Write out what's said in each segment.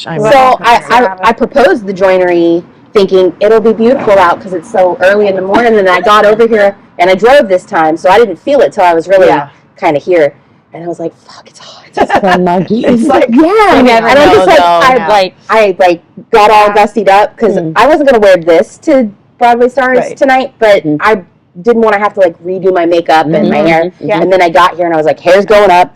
gosh. So I proposed the joinery thinking it'll be beautiful out because it's so early in the morning, and I got over here and I drove this time, so I didn't feel it till I was really kind of here, and I was like, "Fuck, it's hot." It's so muggy. It's like and I'm just like, I got all dustied up because I wasn't gonna wear this to Broadway Stars tonight, but I didn't want to have to like redo my makeup and my hair, and then I got here and I was like, hair's going up.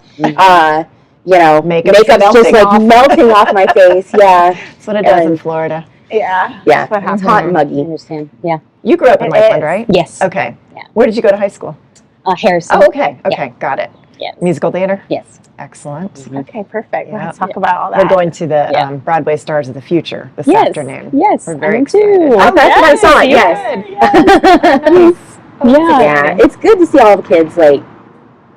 Makeup's just like melting off my face. Yeah, that's what it does in Florida. Yeah, it's hot and muggy. I understand. Yeah, you grew up in Lakeland, right? Yes. Okay. Yeah. Where did you go to high school? Harrison. Oh, okay. Got it. Yes. Musical theater. Yes. Excellent. Okay, perfect. Let's talk about all that. We're going to the Broadway Stars of the Future this afternoon. Yes, we're very excited. Oh, that's what I saw. Yes. Yeah, it's good to see all the kids like.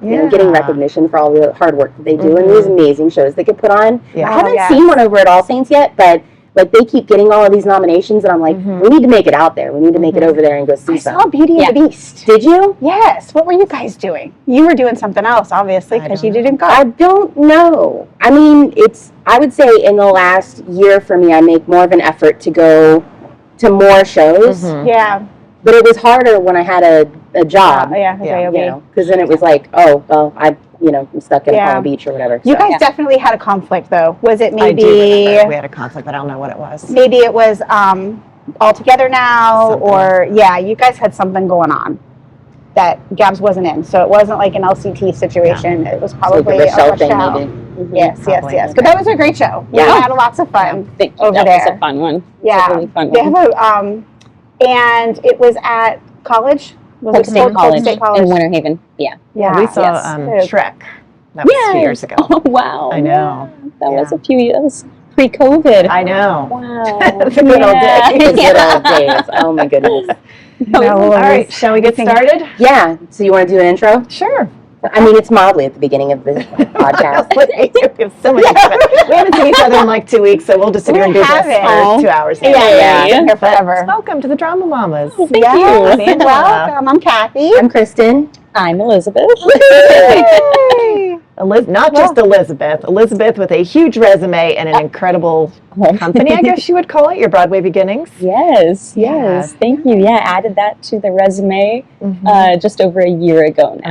Getting recognition for all the hard work that they do and these amazing shows they get put on. I haven't seen one over at All Saints yet, but like they keep getting all of these nominations, and I'm like, we need to make it out there. We need to make it over there and go see some. I saw Beauty and the Beast. Did you? Yes. What were you guys doing? You were doing something else, obviously, because you didn't go. I don't know. I mean, I would say in the last year for me, I make more of an effort to go to more shows. Yeah. But it was harder when I had a job. Because then it was like, oh, well, I'm stuck in Palm Beach or whatever. You guys definitely had a conflict, though. Was it maybe... we had a conflict, but I don't know what it was. Maybe it was All Together Now, or, you guys had something going on that Gabs wasn't in. So it wasn't like an LCT situation. It was probably a Rochelle. Yes. Because that was a great show. We had lots of fun over there. That was a fun one. Yeah. It was a really fun they one. have and it was at college? Polk State College in Winter Haven. Yeah. We saw Shrek. That was 2 years ago. Oh, wow. I know. That was a few years pre-COVID. I know. Wow. The good old days. The good old days. Oh, my goodness. All right. Shall we get started? Yeah. So you want to do an intro? Sure. I mean, it's mildly at the beginning of the podcast. We have so much we haven't seen each other in like 2 weeks, so we'll just sit here and do this for 2 hours. Here forever. Welcome to the Drama Mamas. Thank you. And welcome. I'm Kathy. I'm Kristen. I'm Elizabeth. Not just Elizabeth. Elizabeth with a huge resume and an incredible company, I guess you would call it, your Broadway Beginnings. Yes. Thank you. Yeah, added that to the resume just over a year ago now.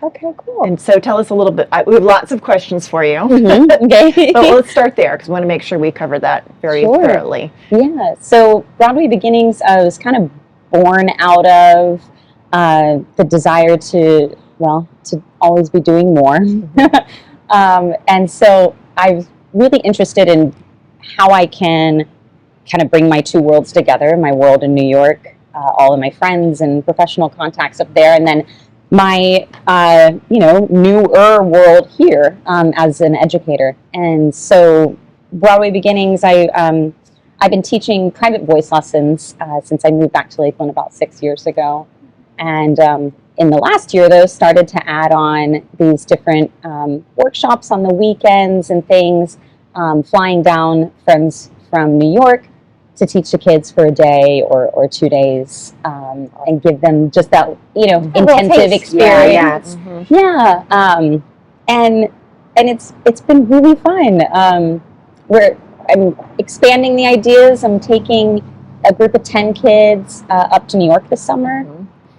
Okay, cool. And so tell us a little bit. We have lots of questions for you. Okay. But let's start there because we want to make sure we cover that very thoroughly. Yeah. So Broadway Beginnings was kind of born out of the desire to always be doing more. And so I'm really interested in how I can kind of bring my two worlds together, my world in New York, all of my friends and professional contacts up there, and then my newer world here as an educator. And so Broadway Beginnings, I've been teaching private voice lessons since I moved back to Lakeland about 6 years ago. And in the last year, though, started to add on these different workshops on the weekends and things, flying down friends from New York to teach the kids for a day or 2 days and give them just that, intensive experience. And it's been really fun. I'm expanding the ideas. I'm taking a group of 10 kids up to New York this summer.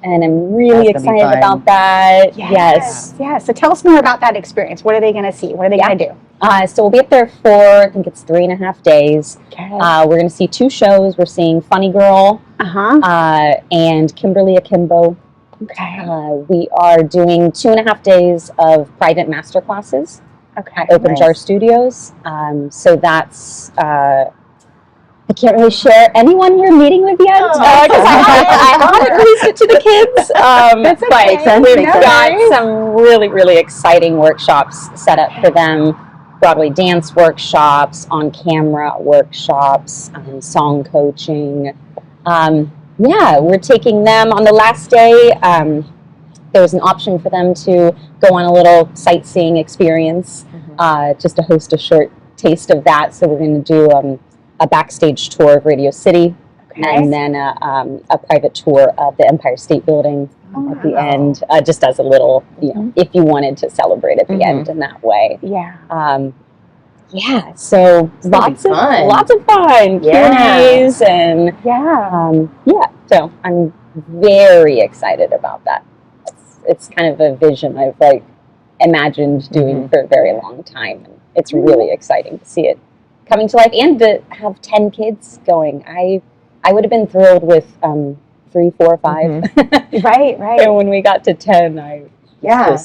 And I'm really excited about that. Yes. So tell us more about that experience. What are they going to see? What are they going to do? So we'll be up there for, I think it's 3.5 days. Okay. We're going to see 2 shows. We're seeing Funny Girl and Kimberly Akimbo. Okay. We are doing 2.5 days of private master classes at Open Jar Studios. So that's... I can't really share anyone we're meeting with yet because I haven't released it to the kids. But we've got some really, really exciting workshops set up for them. Broadway dance workshops, on-camera workshops, song coaching. We're taking them on the last day. There was an option for them to go on a little sightseeing experience, just to host a short taste of that. So we're going to do a backstage tour of Radio City, and then a private tour of the Empire State Building at the end, just as a little, if you wanted to celebrate at the end in that way. yeah, so lots of fun, Yeah. Q&As and so I'm very excited about that. It's kind of a vision I've like imagined doing for a very long time, and it's really exciting to see it coming to life and to have 10 kids going. I would have been thrilled with 3, 4, 5. Right. And when we got to 10, Well,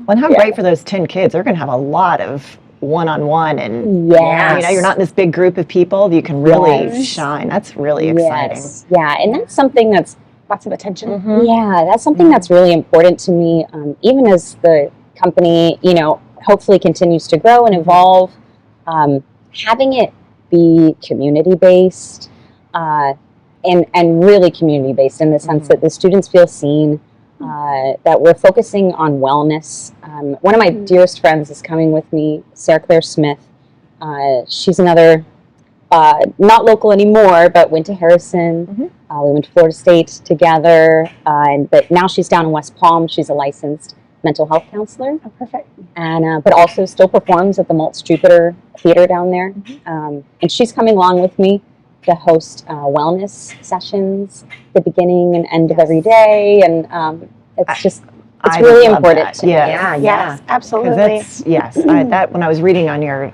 and how great for those 10 kids. They're going to have a lot of one-on-one, and you know, you're not in this big group of people. You can really shine. That's really exciting. Yeah, and that's something that's Lots of attention. yeah, that's something that's really important to me. Even as the company, you know, hopefully continues to grow and evolve, having it be community based and really community based in the sense that the students feel seen. That we're focusing on wellness. One of my dearest friends is coming with me, Sarah Claire Smith. She's another, not local anymore, but went to Harrison. We went to Florida State together, but now she's down in West Palm. She's a licensed mental health counselor. Oh, perfect. And but also still performs at the Maltz Jupiter Theater down there. And she's coming along with me to host wellness sessions at the beginning and end of every day, and it's really important to me. Yes, absolutely. That when I was reading on your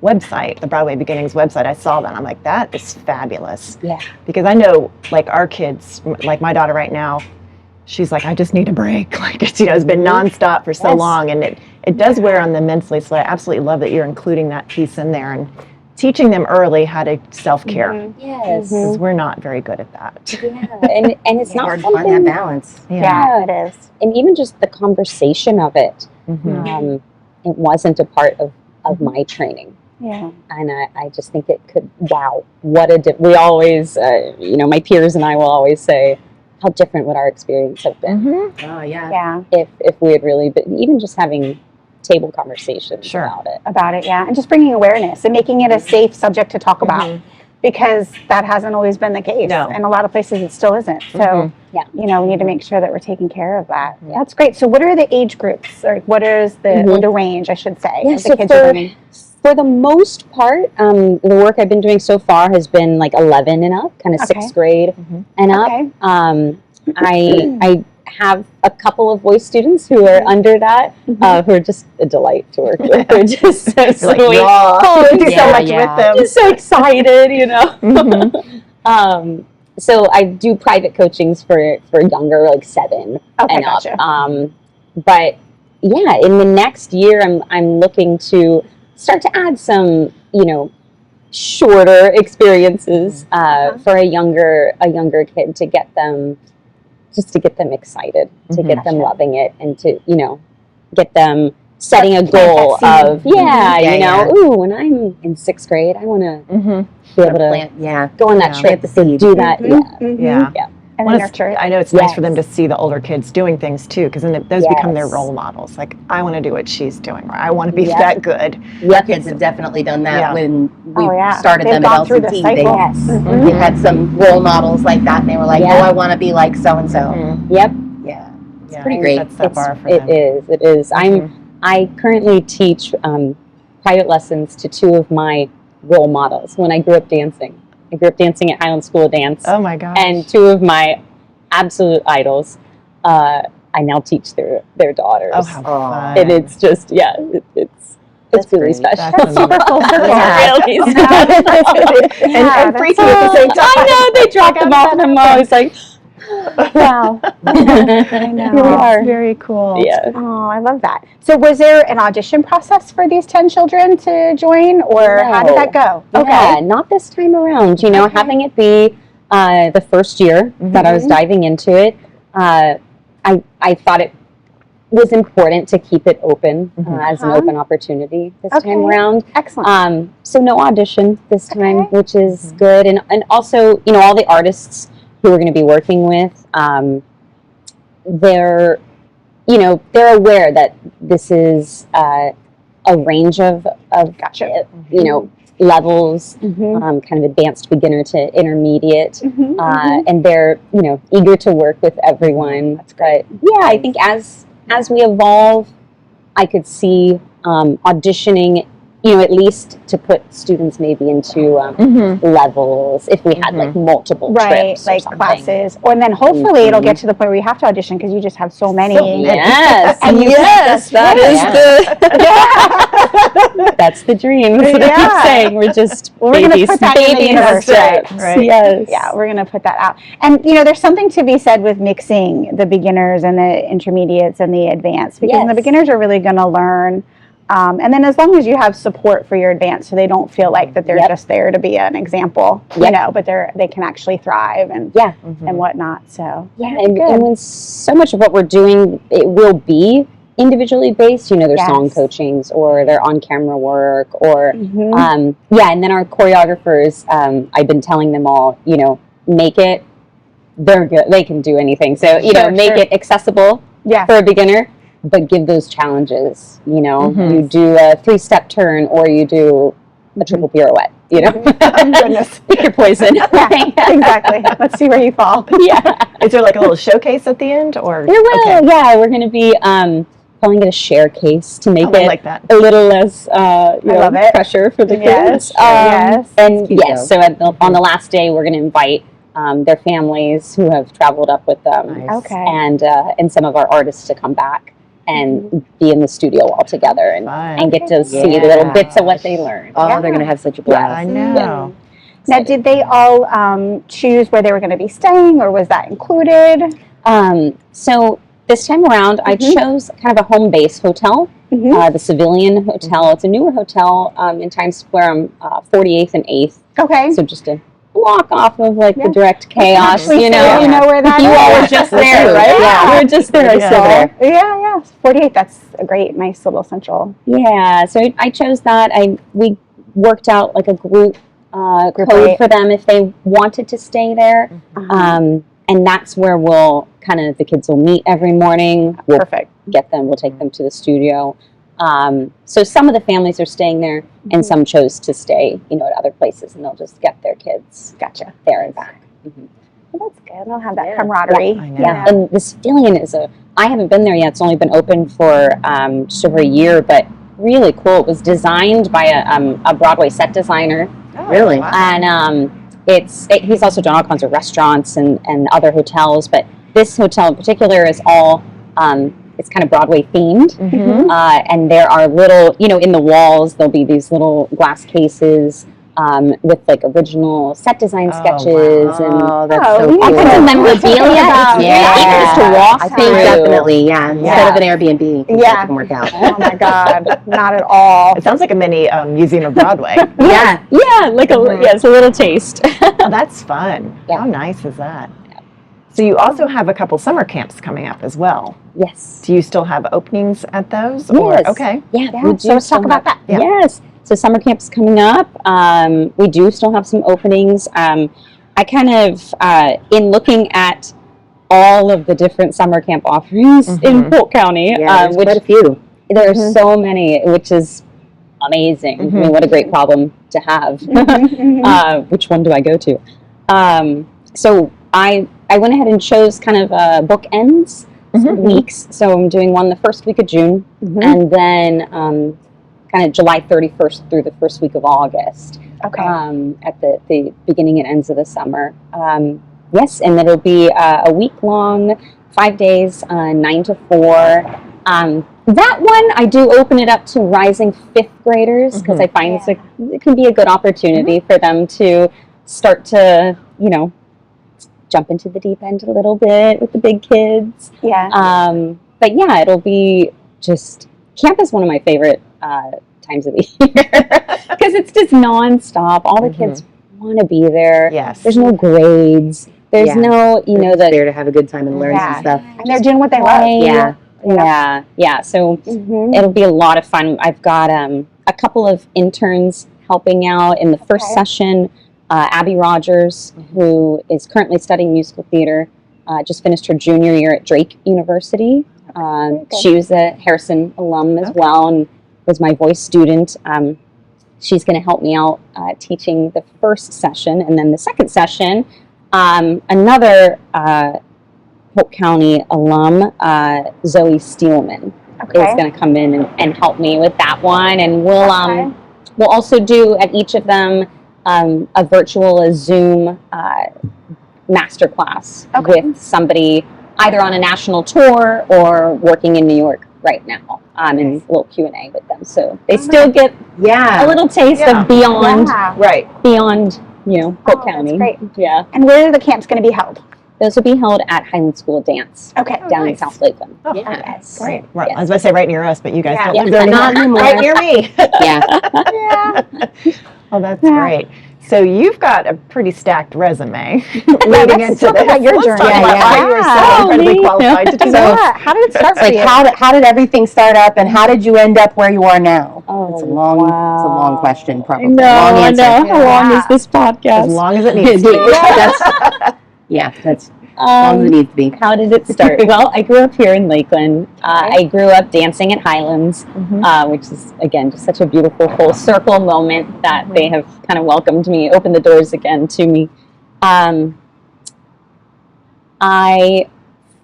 website, the Broadway Beginnings website, I saw that. I'm like, that is fabulous. Yeah. Because I know, like our kids, like my daughter right now, she's like, I just need a break. Like it's, you know, it's been nonstop for so long, and it does wear on them mentally. So I absolutely love that you're including that piece in there and teaching them early how to self-care. Yes. Because we're not very good at that. Yeah. And it's not hard to find that balance. Yeah, it is. And even just the conversation of it, it wasn't a part of my training. Yeah. And I just think it could, wow, what a we always, you know, my peers and I will always say, how different would our experience have been? Oh, yeah. If we had really been, even just having table conversations about it. And just bringing awareness and making it a safe subject to talk about, because that hasn't always been the case. In a lot of places it still isn't. So you know, we need to make sure that we're taking care of that. That's great. So what are the age groups, or what is the range, I should say, of the kids you're learning? For the most part, the work I've been doing so far has been like 11 and up, kind of 6th grade and up. I have a couple of voice students who are under that, who are just a delight to work with. They're just so sweet. Do so much with them. Just so excited, you know. So I do private coachings for younger, like 7 and up. But yeah, in the next year, I'm looking to start to add some, you know, shorter experiences for a younger kid to get them excited, to get them loving it, and to, you know, get them setting a goal of, you know, ooh, when I'm in 6th grade, I want to be able to go on that trip to do that. And then nurture it. I know it's nice for them to see the older kids doing things too, because then those become their role models. Like, I want to do what she's doing, or I want to be that good. Our kids have definitely done that when we started them at LCT. They had some role models like that, and they were like, oh, I want to be like so-and-so. It's pretty great. That's that bar for them. It is. I currently teach private lessons to 2 of my role models when I grew up dancing. I grew up dancing at Highland School of Dance. Oh my gosh. And 2 of my absolute idols, I now teach their daughters. Oh, how fun. And it's just, it's really special. That's super full circle. Really special. And freaky at the same time. I know, they dropped them off and I'm always like, wow. I know. Here we are. Very cool. Yeah. Oh, I love that. So was there an audition process for these 10 children to join, or how did that go? Yeah, not this time around. You know, having it be the first year that I was diving into it, I thought it was important to keep it open as an open opportunity this time around. Excellent. So no audition this time, which is good. And also, you know, all the artists who we're going to be working with, they're aware that this is a range of you know, levels, kind of advanced beginner to intermediate, and they're, you know, eager to work with everyone. But yeah, I think as we evolve, I could see auditioning at least to put students maybe into levels if we had like multiple trips or like something. classes, and then hopefully it'll get to the point where you have to audition because you just have so many. Yes, and that is the that's the dream. That's what I keep saying. We're just we're going to put that in the universe, right? Yes, yeah, we're going to put that out. And there's something to be said with mixing the beginners and the intermediates and the advanced, because the beginners are really going to learn. And then as long as you have support for your advanced, so they don't feel like that they're just there to be an example, but they can actually thrive and and whatnot. So and when so much of what we're doing, it will be individually based. Their song coachings or their on-camera work, or and then our choreographers. I've been telling them all, make it. They're good. They can do anything. So make it accessible for a beginner. But give those challenges, you do a 3-step turn or you do a triple pirouette, Goodness. Pick your poison. Exactly. Let's see where you fall. Is there like a little showcase at the end, or? There will, we're going to be calling it a share case to make it like that. a little less pressure for the kids. Yes. So on the last day, we're going to invite their families who have traveled up with them, and some of our artists to come back and be in the studio all together and get to see little bits of what they learned. Oh, they're going to have such a blast. I know. Now, did they all choose where they were going to be staying, or was that included? So this time around, I chose kind of a home-based hotel, the Civilian Hotel. It's a newer hotel in Times Square on 48th and 8th. Okay. So just a block off of like the direct chaos, You know where that is? You all were just there, right? Yeah. We were just there. Yeah. 48, that's a great, nice little central. Yeah, so I chose that. We worked out like a group code for them if they wanted to stay there. And that's where the kids will meet every morning. Perfect. We'll take them to the studio. So some of the families are staying there, and some chose to stay, at other places, and they'll just get their kids there and back. Well, that's good. They'll have that camaraderie. And the Civilian I haven't been there yet. It's only been open for just over a year, but really cool. It was designed by a Broadway set designer. Oh, really? Wow. And he's also done all kinds of restaurants and other hotels, but this hotel in particular is all it's kind of Broadway themed, and there are little, in the walls there'll be these little glass cases with like original set design sketches and that's so cool. and memorabilia. To walk I think definitely, instead of an Airbnb, that can work out. Oh my God, not at all. It sounds like a mini museum of Broadway. It's a little taste. Oh, that's fun. How nice is that? So you also have a couple summer camps coming up as well. Yes. Do you still have openings at those? Yes. Okay. Yeah. We do. So let's talk about that. Yeah. Yes. So summer camp is coming up. We do still have some openings. I kind of, in looking at all of the different summer camp offerings in Polk County, there's quite a few. There are so many, which is amazing. I mean, what a great problem to have. Which one do I go to? So I went ahead and chose kind of bookends weeks. So I'm doing one the first week of June, and then kind of July 31st through the first week of August. Okay. At the beginning and ends of the summer. Yes, and it'll be a week long, 5 days, 9 to 4. That one, I do open it up to rising 5th graders because I find it can be a good opportunity for them to start to, jump into the deep end a little bit with the big kids. Yeah. But yeah, it'll be camp is one of my favorite times of the year because it's just nonstop. All the kids want to be there. Yes. There's no grades. There's no, they're there to have a good time and learn some stuff. And they're doing what they love. Yeah. So it'll be a lot of fun. I've got a couple of interns helping out in the first session. Abby Rogers, who is currently studying musical theater, just finished her junior year at Drake University. She was a Harrison alum as well and was my voice student. She's going to help me out teaching the first session. And then the second session, another Polk County alum, Zoe Steelman, is going to come in and help me with that one. And we'll also do at each of them a virtual, a Zoom masterclass with somebody either on a national tour or working in New York right now, and a little Q&A with them. So they still get a little taste of beyond, beyond, Polk County. That's great. Yeah. And where are the camps going to be held? Those will be held at Highland School of Dance. Down in South Lakeland. Oh, yes. Great. Well, I was going to say right near us, but you guys don't Yeah. live there Not anymore. anymore. Right near me. Yeah. Oh, that's great. So you've got a pretty stacked resume leading let's into talk this. about your Let's journey. talk about why you were so incredibly qualified to do that. How did it start for Like you? how did everything start up, and how did you end up where you are now? Oh, It's a long question, probably. I know, long I answer. know. How long is this podcast? As long as it needs to be. That's as long as it needs to be. How did it start? Well, I grew up here in Lakeland. I grew up dancing at Highlands, which is, again, just such a beautiful full circle moment that they have kind of welcomed me, opened the doors again to me. I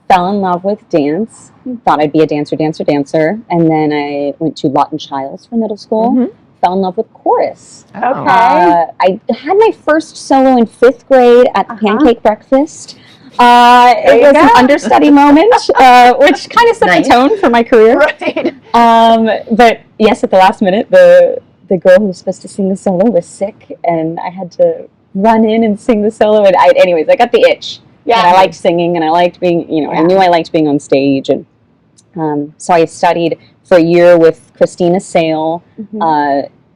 fell in love with dance, thought I'd be a dancer, and then I went to Lawton Childs for middle school, fell in love with chorus. Oh. I had my first solo in 5th grade at the Pancake Breakfast. It was an understudy moment, which kind of set the tone for my career. Right. But yes, at the last minute, the girl who was supposed to sing the solo was sick, and I had to run in and sing the solo. And anyways, I got the itch. Yeah. And I liked singing, and I liked being, I knew I liked being on stage. And so I studied for a year with Christina Sale,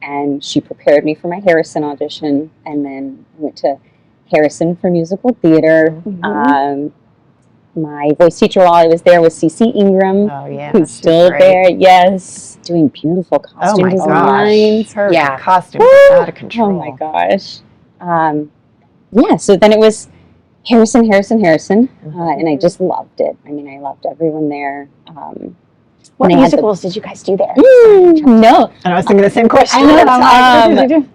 and she prepared me for my Harrison audition, and then went to Harrison for musical theater. My voice teacher while I was there was CeCe Ingram, who's still there. Yes, doing beautiful costume designs. Her costume is out of control. Oh my gosh. So then it was Harrison, and I just loved it. I mean, I loved everyone there. What musicals did you guys do there? No. And I was thinking the same question. I know.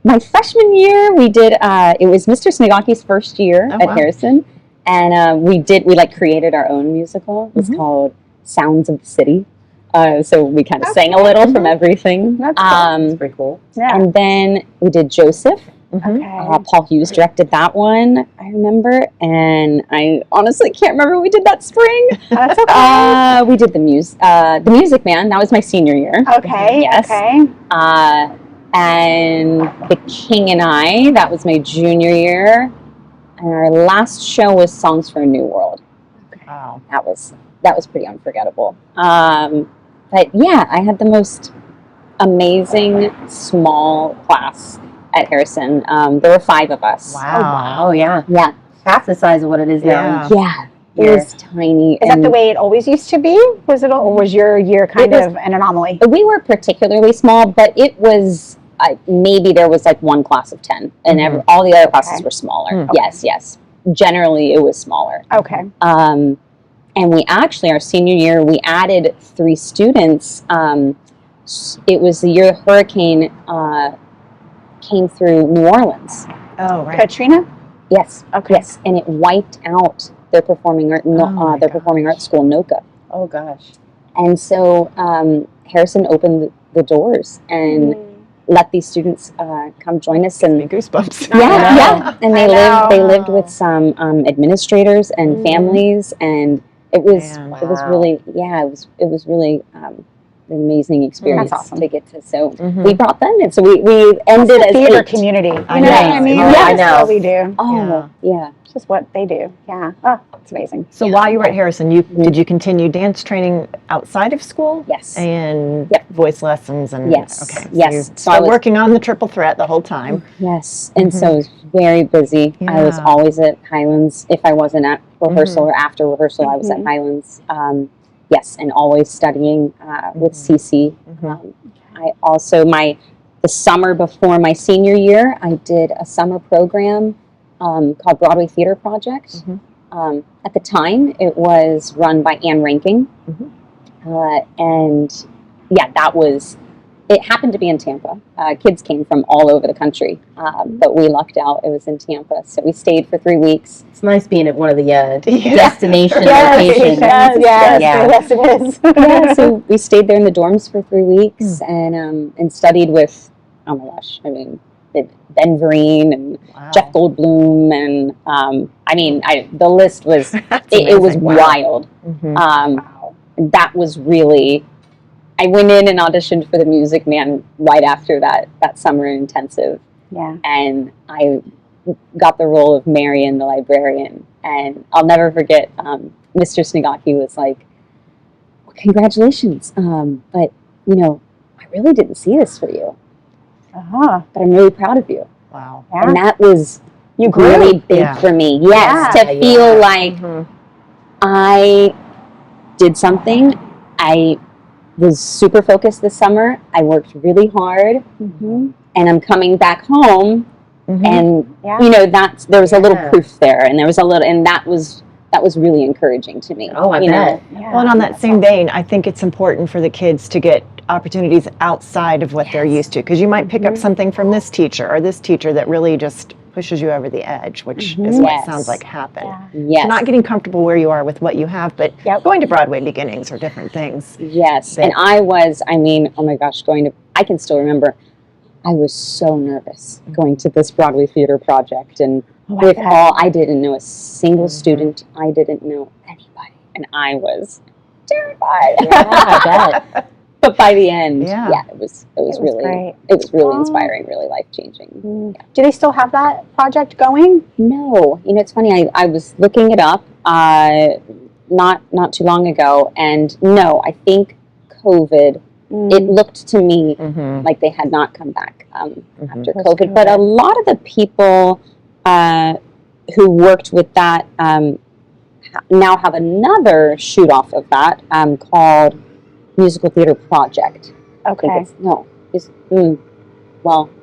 My freshman year, we did, it was Mr. Snigaki's first year at Harrison, and we created our own musical. It was called Sounds of the City. So we kind of sang a little from everything. That's pretty cool. Yeah. And then we did Joseph. Paul Hughes directed that one, I remember, and I honestly can't remember what we did that spring. That's okay. We did the Music Man. That was my senior year. Okay. Yes. Okay. And The King and I, that was my junior year. And our last show was Songs for a New World. Wow. That was pretty unforgettable. But yeah, I had the most amazing small class at Harrison. There were 5 of us. Wow. Oh, yeah. Yeah. Half the size of what it is now. Yeah. It was tiny. Is that the way it always used to be? Was it, or was your year kind of an anomaly? We were particularly small, but it was maybe there was like one class of 10, and all the other classes were smaller. Yes. Generally, it was smaller. Okay. And we actually, our senior year, we added 3 students. It was the year the hurricane came through New Orleans. Oh, right. Katrina? Yes. Okay. Yes, and it wiped out their performing arts school, NOCA. Oh, gosh. And so Harrison opened the doors and let these students come join us. And goosebumps. Yeah. And they lived with some administrators and families, and it was really an amazing experience to get to. So we brought them in. So we ended as theater 8. community. You know I know. what I mean? Yes. I know. That's what we do. Oh, yeah. It's just what they do. Yeah. Oh, it's amazing. So while you were at Harrison, did you continue dance training outside of school? Yes. And voice lessons and Yes. Okay. Yes. So I was working on the triple threat the whole time. Yes. And so I was very busy. Yeah. I was always at Highlands. If I wasn't at rehearsal or after rehearsal, I was at Highlands. Yes, and always studying with CeCe. I also, the summer before my senior year, I did a summer program called Broadway Theater Project. At the time, it was run by Anne Ranking. And yeah, it happened to be in Tampa. Kids came from all over the country, but we lucked out. It was in Tampa. So we stayed for 3 weeks. It's nice being at one of the destination locations. Yes, it is. Yeah, so we stayed there in the dorms for 3 weeks and studied with oh my gosh, I mean, Ben Vereen and Jeff Goldblum, and the list was it was wild. That was really. I went in and auditioned for the Music Man right after that summer intensive. Yeah. And I got the role of Marion, the librarian. And I'll never forget, Mr. Snigaki was like, well, congratulations. But, I really didn't see this for you. But I'm really proud of you. Wow. Yeah. And that was really big for me. Yes, to feel like I did something. I was super focused this summer. I worked really hard, and I'm coming back home, and there was a little proof there, and that was really encouraging to me. Oh, I bet. Well, and on that same vein, I think it's important for the kids to get opportunities outside of what they're used to, because you might pick up something from this teacher or this teacher that really just pushes you over the edge, which is what sounds like happened. Yes. So not getting comfortable where you are with what you have, but going to Broadway Beginnings or different things. Yes, and oh my gosh, I can still remember, I was so nervous going to this Broadway theater project, and I didn't know a single student, I didn't know anybody, and I was terrified. Yeah, I bet. But by the end, it was really great. It was really inspiring, really life-changing. Do they still have that project going? No. It's funny, I was looking it up not too long ago, and no, I think COVID, it looked to me like they had not come back after COVID. But a lot of the people who worked with that now have another shoot off of that called Musical Theater Project. Okay. Well,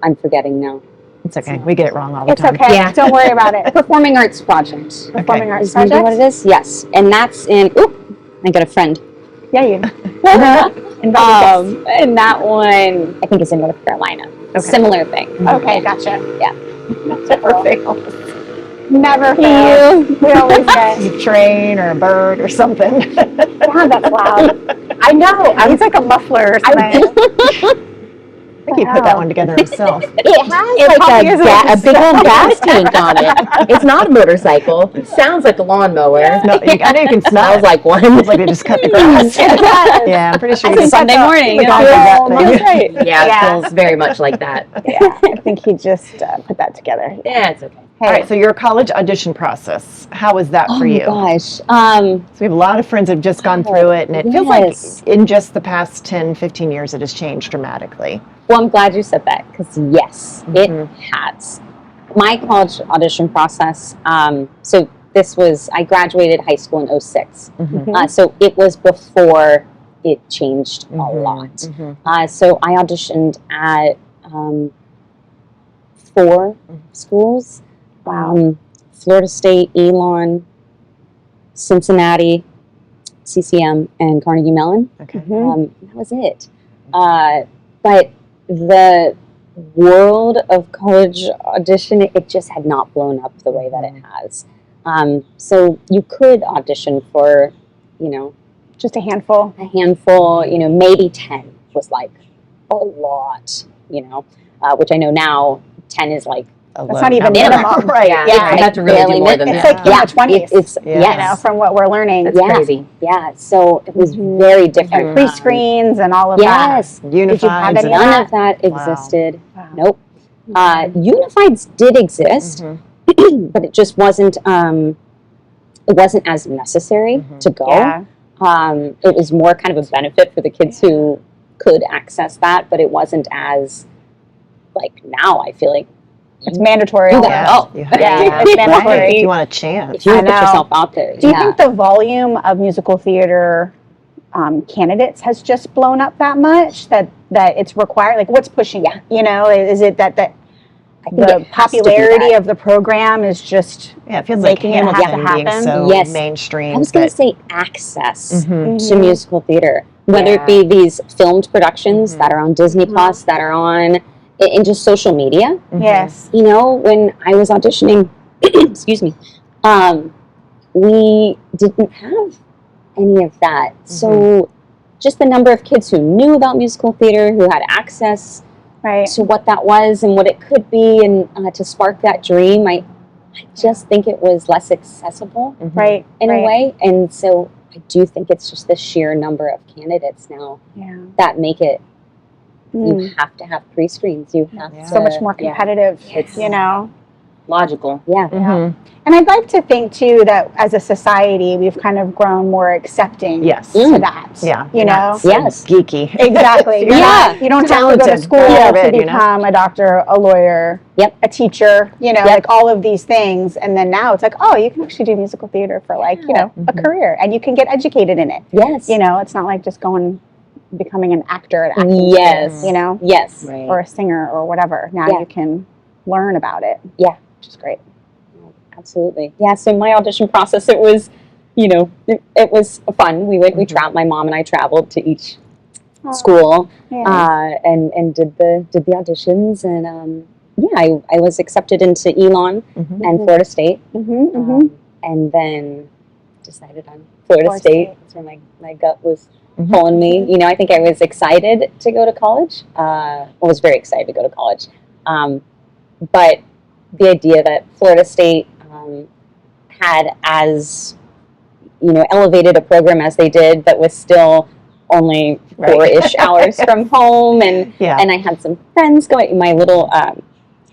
I'm forgetting now. It's okay. We get it wrong all the It's time. okay. Yeah. Don't worry about it. Performing Arts Project. Performing Arts Is maybe Project? what it is? Yes. And that's in, I got a friend. Yeah, you. And that one, I think, is in North Carolina. Okay. Similar thing. Okay, gotcha. Yeah. Never fails. Never fails. We always get A train or a bird or something. yeah, that's loud. I know. It's like a muffler or something. I think he put that one together himself. It has a big old gas tank on it. It's not a motorcycle. It sounds like a lawnmower. No, I know you can smell Smells like one. It's like they just cut the grass. Yeah, I'm pretty sure. It's Sunday morning. Feels Great. Yeah, it feels very much like that. Yeah, I think he just put that together. Yeah, it's okay. All right, so your college audition process, how was that for you? Oh, gosh. So we have a lot of friends who have just gone through it, and it feels like in just the past 10, 15 years, it has changed dramatically. Well, I'm glad you said that, because yes, it has. My college audition process, so I graduated high school in 2006. So it was before it changed a lot. So I auditioned at 4 schools. Florida State, Elon, Cincinnati, CCM, and Carnegie Mellon. Okay. That was it. But the world of college audition, it just had not blown up the way that it has. So you could audition for, Just a handful. Maybe 10 was like a lot, which I know now 10 is like, that's not even minimum. Right. Yeah, you have to really do more than it's that. like in the 20s. It's from what we're learning. That's crazy. Yeah, so it was very different. Pre-screens and all of that. Yes. Unified. Did you have any None of that existed. Wow. Nope. Unifieds did exist, but it just wasn't as necessary to go. Yeah. It was more kind of a benefit for the kids who could access that, but it wasn't as, like, now I feel like it's mandatory. You gotta go. It's mandatory. If you want a chance. If you want to put yourself out there. Do you think the volume of musical theater candidates has just blown up that much that it's required? Like, what's pushing it? Is it that the popularity of the program is just it feels like making it have to Hamilton being happen? so mainstream. I was going to say access to musical theater, whether it be these filmed productions that are on Disney Plus, that are on in just social media. Yes. When I was auditioning, excuse me, we didn't have any of that. So just the number of kids who knew about musical theater, who had access to what that was and what it could be, and to spark that dream. I just think it was less accessible, in a way, and so I do think it's just the sheer number of candidates now that make it. You have to have pre-screens. You have so much more competitive. It's logical. Yeah. And I'd like to think too that as a society we've kind of grown more accepting to that. Yeah. You know? Yes. Geeky. Exactly. You don't have to go to school to become a doctor, a lawyer, a teacher, like all of these things. And then now it's like, oh, you can actually do musical theater for like, a career, and you can get educated in it. Yes. It's not like just becoming an actor at acting school, Yes. or a singer or whatever. Now you can learn about it. Yeah. Which is great. Absolutely. Yeah. So my audition process, it was, it was fun. We traveled. My mom and I traveled to each school, and did the auditions, and I was accepted into Elon and Florida State, and then decided on Florida State. That's where my gut was pulling me. I think I was excited to go to college. I was very excited to go to college, but the idea that Florida State had as elevated a program as they did, that was still only 4-ish hours from home, and I had some friends going. My little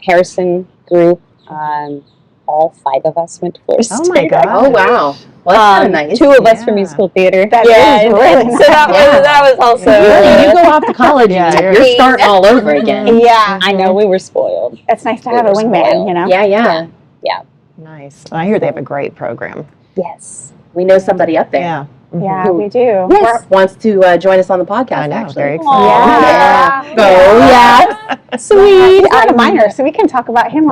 Harrison group, all 5 of us went to Florida State. Oh my god! Oh wow! Well, that's nice. 2 of us for musical theater. That is really nice. So that was also. You go off to college, you're starting all over again. Yeah, I know, we were spoiled. It's nice to have a wingman. Yeah. Nice. I hear they have a great program. Yes. We know somebody up there. Yeah. Yeah, we do. Yes. Wants to join us on the podcast. I know. Actually. Very excited. Yeah. Oh yeah. Sweet. He's not a minor, so we can talk about him.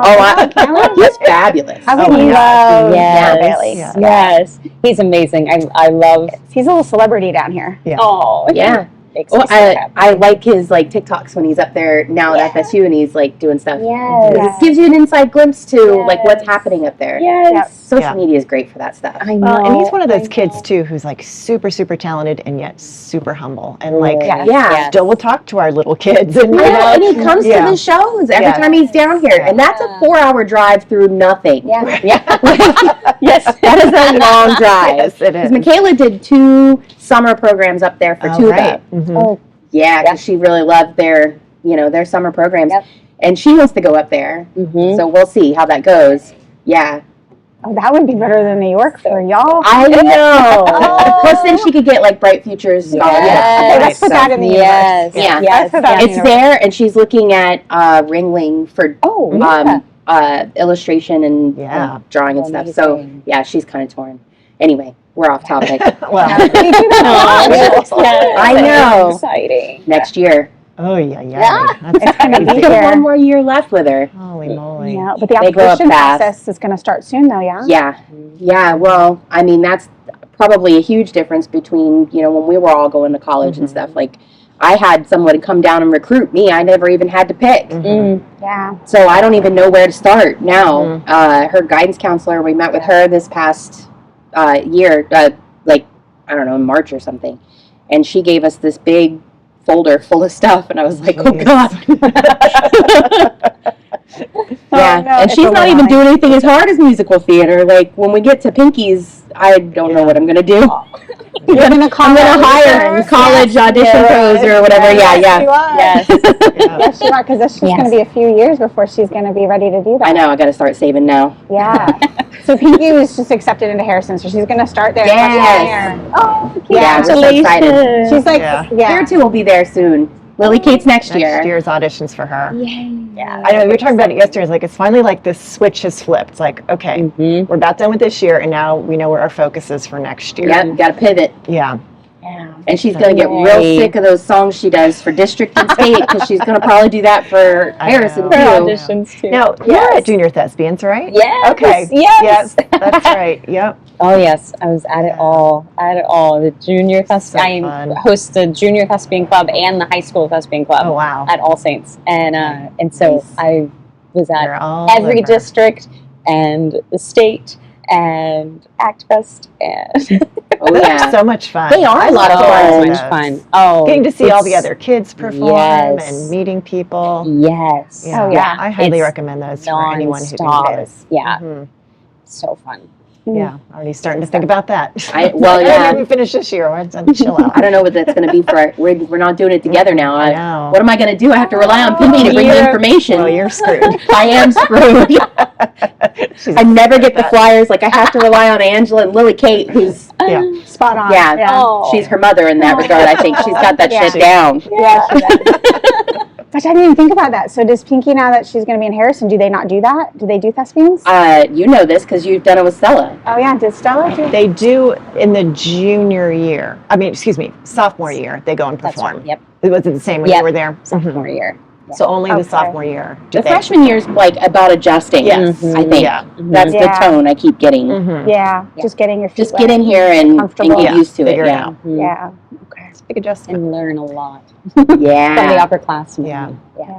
He's fabulous. I would love Bailey. Yes. He's amazing. I love. He's a little celebrity down here. Yeah. Oh yeah. Well, I like his TikToks when he's up there now at FSU and he's doing stuff. Yes. It gives you an inside glimpse to what's happening up there. Yes. Social media is great for that stuff. I know. Well, and he's one of those kids too who's super, super talented and yet super humble, and still will talk to our little kids. And and he comes to the shows every time he's down here, and that's a 4-hour drive through nothing. Yeah. Yes, that is a long drive. Yes, it is. Because Michaela did 2 summer programs up there for tuba. Oh, yeah, because she really loved their summer programs, and she wants to go up there. So we'll see how that goes. Yeah. Oh, that would be better than New York for y'all. I know. Plus, then she could get Bright Futures scholarship. Okay, let's put that in the universe. Yeah. It's there, and she's looking at Ringling for illustration and drawing and stuff. So she's kind of torn. Anyway, we're off topic. Well, I know. Exciting. Next year. Oh yeah. It's going to be She has here. 1 more year left with her. Holy moly. Yeah, but the They grow up application fast. process is going to start soon, though. Yeah. Well, I mean, that's probably a huge difference between when we were all going to college and stuff. Like, I had someone come down and recruit me. I never even had to pick. Yeah. So I don't even know where to start now. Her guidance counselor, we met with her this past year, I don't know, in March or something. And she gave us this big folder full of stuff. And I was like, oh, God. And she's not even doing anything as hard as musical theater. Like, when we get to Pinky's, I don't know what I'm going to do. You're going to hire college audition pros or whatever. Yes, you are, because it's just going to be a few years before she's going to be ready to do that. I know. I got to start saving now. Yeah. So Pinky was just accepted into Harrison, so she's going to start there. Yes. Oh, yeah, we're so excited. She's like, Their 2 will be be there soon. Lily Kate's next year. Next year's auditions for her. Yay. Yeah. I know, we were talking about it yesterday. It's like, it's finally like this switch has flipped. It's like, okay, we're about done with this year, and now we know where our focus is for next year. Yep, got to pivot. Yeah. And she's going to get real sick of those songs she does for district and state, because she's going to probably do that for Harrison, too. Auditions, too. Now, you're at Junior Thespians, right? Yes. Okay. Yes. That's right. Yep. Oh, yes. I was at it all. The Junior Thespian. I host the Junior Thespian Club and the High School Thespian Club. Oh, wow. At All Saints. And so I was at all every over. district and the state and ActFest and Oh yeah. So much fun. They are a lot of so fun. much fun. Oh, Getting to see all it's- the other kids perform Yes. and meeting people. Yes. Yeah. Oh, yeah. I highly It's recommend those for anyone who can nonstop. do it. Yeah, Mhm. so fun. Yeah, already starting to think about that. Well, yeah. I haven't finished this year. Let's chill out. I don't know what that's going to be for. We're not doing it together now. I know. What am I going to do? I have to rely on Pimmy to bring the information. Well, you're screwed. I am screwed. She's I never get the that. flyers. Like I have to rely on Angela and Lily Kate, who's Yeah. Spot on. yeah, Oh. she's her mother in that regard. I think she's got that Yeah. shit down. Yeah, she does. Gosh, I didn't even think about that. So does Pinky, now that she's going to be in Harrison, do they not do that? Do they do thespians? You know this because you've done it with Stella. Oh yeah, did Stella do? They do in the junior year. I mean, excuse me, sophomore year. They go and That's perform. right. Yep. Was it the same when Yep. you were there? Sophomore year. So only the Okay. sophomore year. do The they- freshman year's like about adjusting. Yes. I think Yeah. that's Yeah. the tone I keep getting. Mhm. Yeah, Yeah. just getting your feet Just wet. get in here and Comfortable. get Yeah, used to it. figure it Yeah. out. Yeah. Okay. It's a big adjustment. And learn a lot from the Yeah. upperclassmen. Yeah. Yeah. All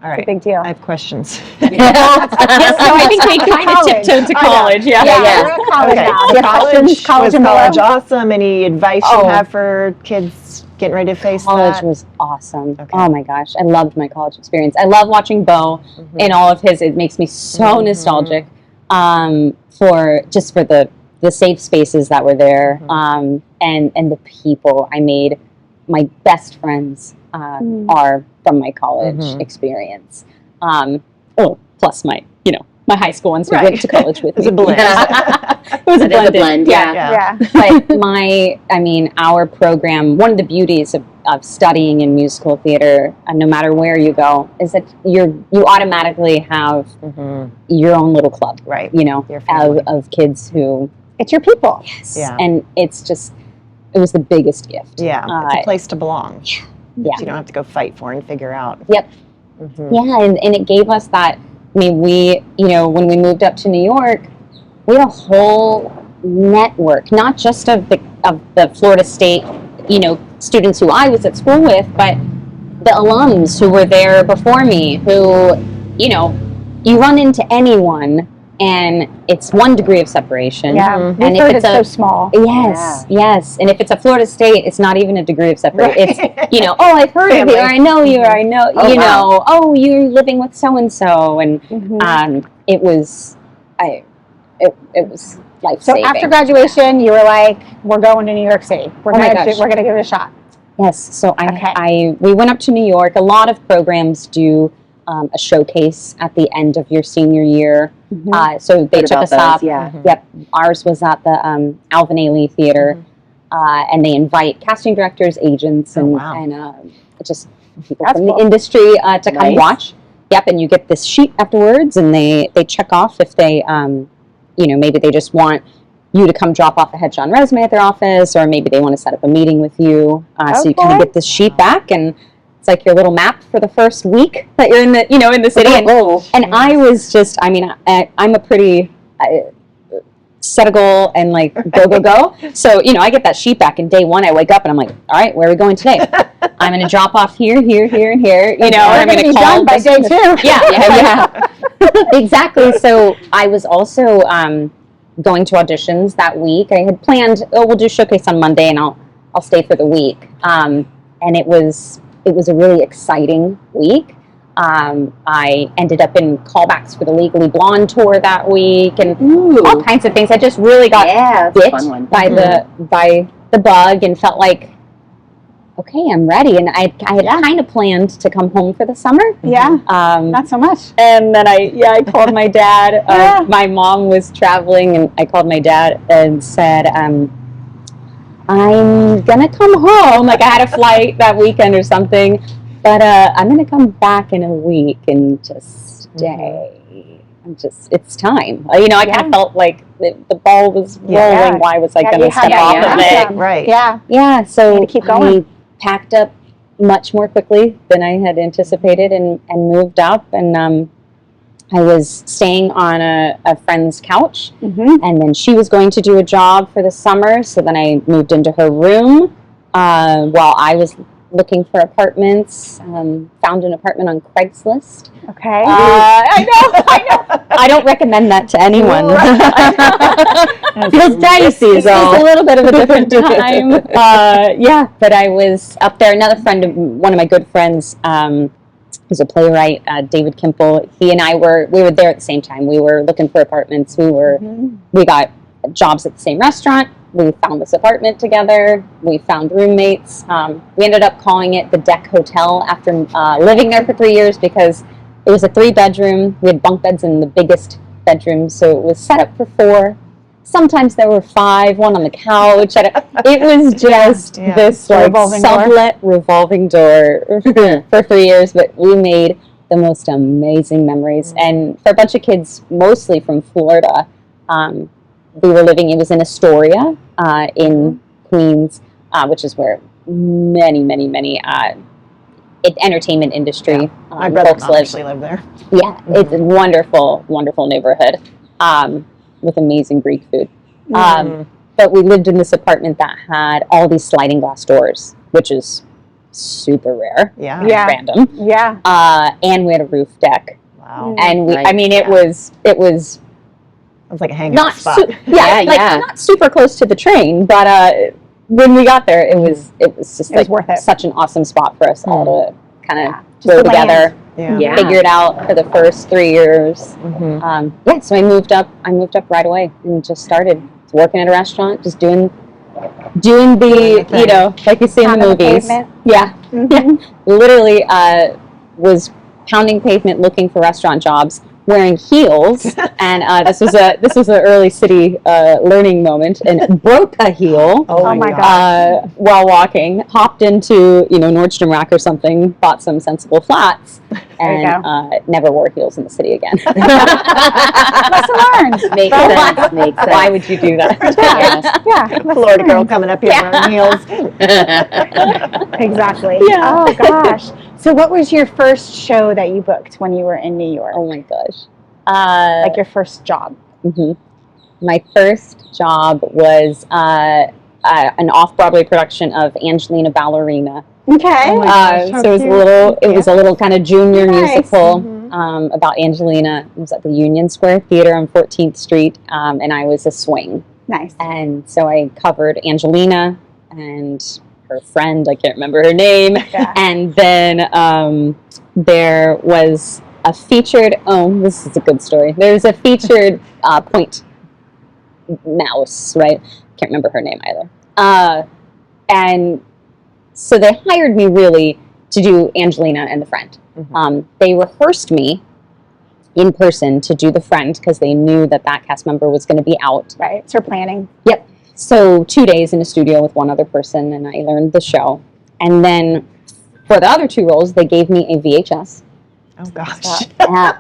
It's a right. big deal. I have questions. Yes, so I think we kind of College. tiptoed to I know. college. Yeah. Yeah, yeah. We're at college Okay. now. Do you have questions? College was and college below? awesome? Any advice Oh. you have for kids getting ready to face College that? was awesome. Okay. Oh my gosh, I loved my college experience. I love watching Bo in all of his. It makes me so nostalgic for the safe spaces that were there, and the people I made. My best friends are from my college experience. Plus my high school ones who Right. went to college with It was me. a blend. It was a It is a blended- blend, yeah. Yeah. Yeah. But our program, one of the beauties of studying in musical theater, no matter where you go, is that you automatically have Mhm. your own little club, Right. Your family. of kids who, It's your people. Yeah. and it was the biggest gift. Yeah. It's a place to belong. Yeah. You don't have to go fight for and figure out. Yep. Mhm. Yeah, and it gave us that. When we moved up to New York, we had a whole network, not just of the Florida State, students who I was at school with, but the alums who were there before me, who, you run into anyone and it's one degree of separation. Yeah. Mhm. We've And if heard it's it's so a- small. Yes. And if it's a Florida State, it's not even a degree of separation. Right. It's, oh, I've heard of you, or I know you, or I know, Oh, wow. oh, you're living with so-and-so. And it was life So saving. after graduation, you were like, "We're going to New York City. We're Oh my gonna gosh. we're gonna give it a shot." Yes, so Okay. we went up to New York. A lot of programs do a showcase at the end of your senior year. So they Heard took about us those, up. yeah. Yep, ours was at the Alvin Ailey Theater, and they invite casting directors, agents, Oh, and wow. just people That's from cool. the industry to come Nice. watch. Yep, and you get this sheet afterwards, and they check off if they, maybe they just want you to come drop off a headshot resume at their office, or maybe they want to set up a meeting with you. So you kind of Okay. get this sheet back, and it's like your little map for the first week that you're in the city. And I was just, I'm a pretty set a goal and like go. So, I get that sheet back, and day one I wake up and I'm like, all right, where are we going today? I'm going to drop off here, and here, and I'm going to be call done by this day person. two. Yeah. Exactly. So I was also going to auditions that week. I had planned, we'll do showcase on Monday, and I'll stay for the week. And it was a really exciting week. I ended up in callbacks for the Legally Blonde tour that week, and all kinds of things. I just really got that's a bit fun one. by the bug, and felt like, okay, I'm ready. And I had kind of planned to come home for the summer. Yeah. Not so much. And then I called my dad. Yeah. My mom was traveling, and I called my dad and said, I'm gonna come home. Like I had a flight that weekend or something, but I'm gonna come back in a week and just stay. It's time. I kind of felt like the ball was rolling. Yeah. Why was I Yeah, gonna you had step that off of momentum. it? Right. Yeah. Yeah, so Need to keep going. I packed up much more quickly than I had anticipated, and moved up, and I was staying on a friend's couch, and then she was going to do a job for the summer, so then I moved into her room while I was looking for apartments. Found an apartment on Craigslist. Okay. I know. I don't recommend that to anyone. Feels dicey, It's a little bit of a different time. But I was up there. Another friend, one of my good friends, who's a playwright, David Kimple. He and I were there at the same time. We were looking for apartments. We got jobs at the same restaurant. We found this apartment together. We found roommates. We ended up calling it the Deck Hotel after living there for 3 years because it was a 3-bedroom. We had bunk beds in the biggest bedroom, so it was set up for 4. Sometimes there were 5, one on the couch. It was just this like sublet revolving door for 3 years, but we made the most amazing memories. And for a bunch of kids, mostly from Florida, we were living, it was in Astoria in Queens, which is where many entertainment industry my brother folks live. actually live there. Yeah, it's a wonderful, wonderful neighborhood with amazing Greek food. But we lived in this apartment that had all these sliding glass doors, which is super rare. Yeah. Random. Yeah. And we had a roof deck. Wow. And it was It's like a hangout not spot. not super close to the train, but when we got there, it was just It was worth it. such an awesome spot for us all to kind of Just go the together, Yeah. figure it out for the first 3 years. Mhm. So I moved up right away and just started working at a restaurant, just doing the like you see in the Pounding the movies. pavement. Yeah, literally was pounding pavement looking for restaurant jobs, wearing heels, and this was an early city learning moment, and broke a heel. Oh my God. While walking, hopped into Nordstrom Rack or something, bought some sensible flats, and never wore heels in the city again. Lesson learned. Makes sense. Why would you do that? Yeah. Florida girl coming up here wearing heels. Exactly. Yeah. Oh gosh. So what was your first show that you booked when you were in New York? Oh my gosh. Like your first job? My first job was an off-Broadway production of Angelina Ballerina. Okay. So it was a little kind of junior Nice. musical about Angelina. It was at the Union Square Theater on 14th Street, and I was a swing. Nice. And so I covered Angelina and her friend, I can't remember her name. Yeah. And then there was a featured, this is a good story. There was a featured point mouse, right? Can't remember her name either. And so they hired me really to do Angelina and the friend. They rehearsed me in person to do the friend because they knew that cast member was going to be out. Right. So planning. Yep. So 2 days in a studio with one other person, and I learned the show. And then for the other 2 roles, they gave me a VHS Oh gosh.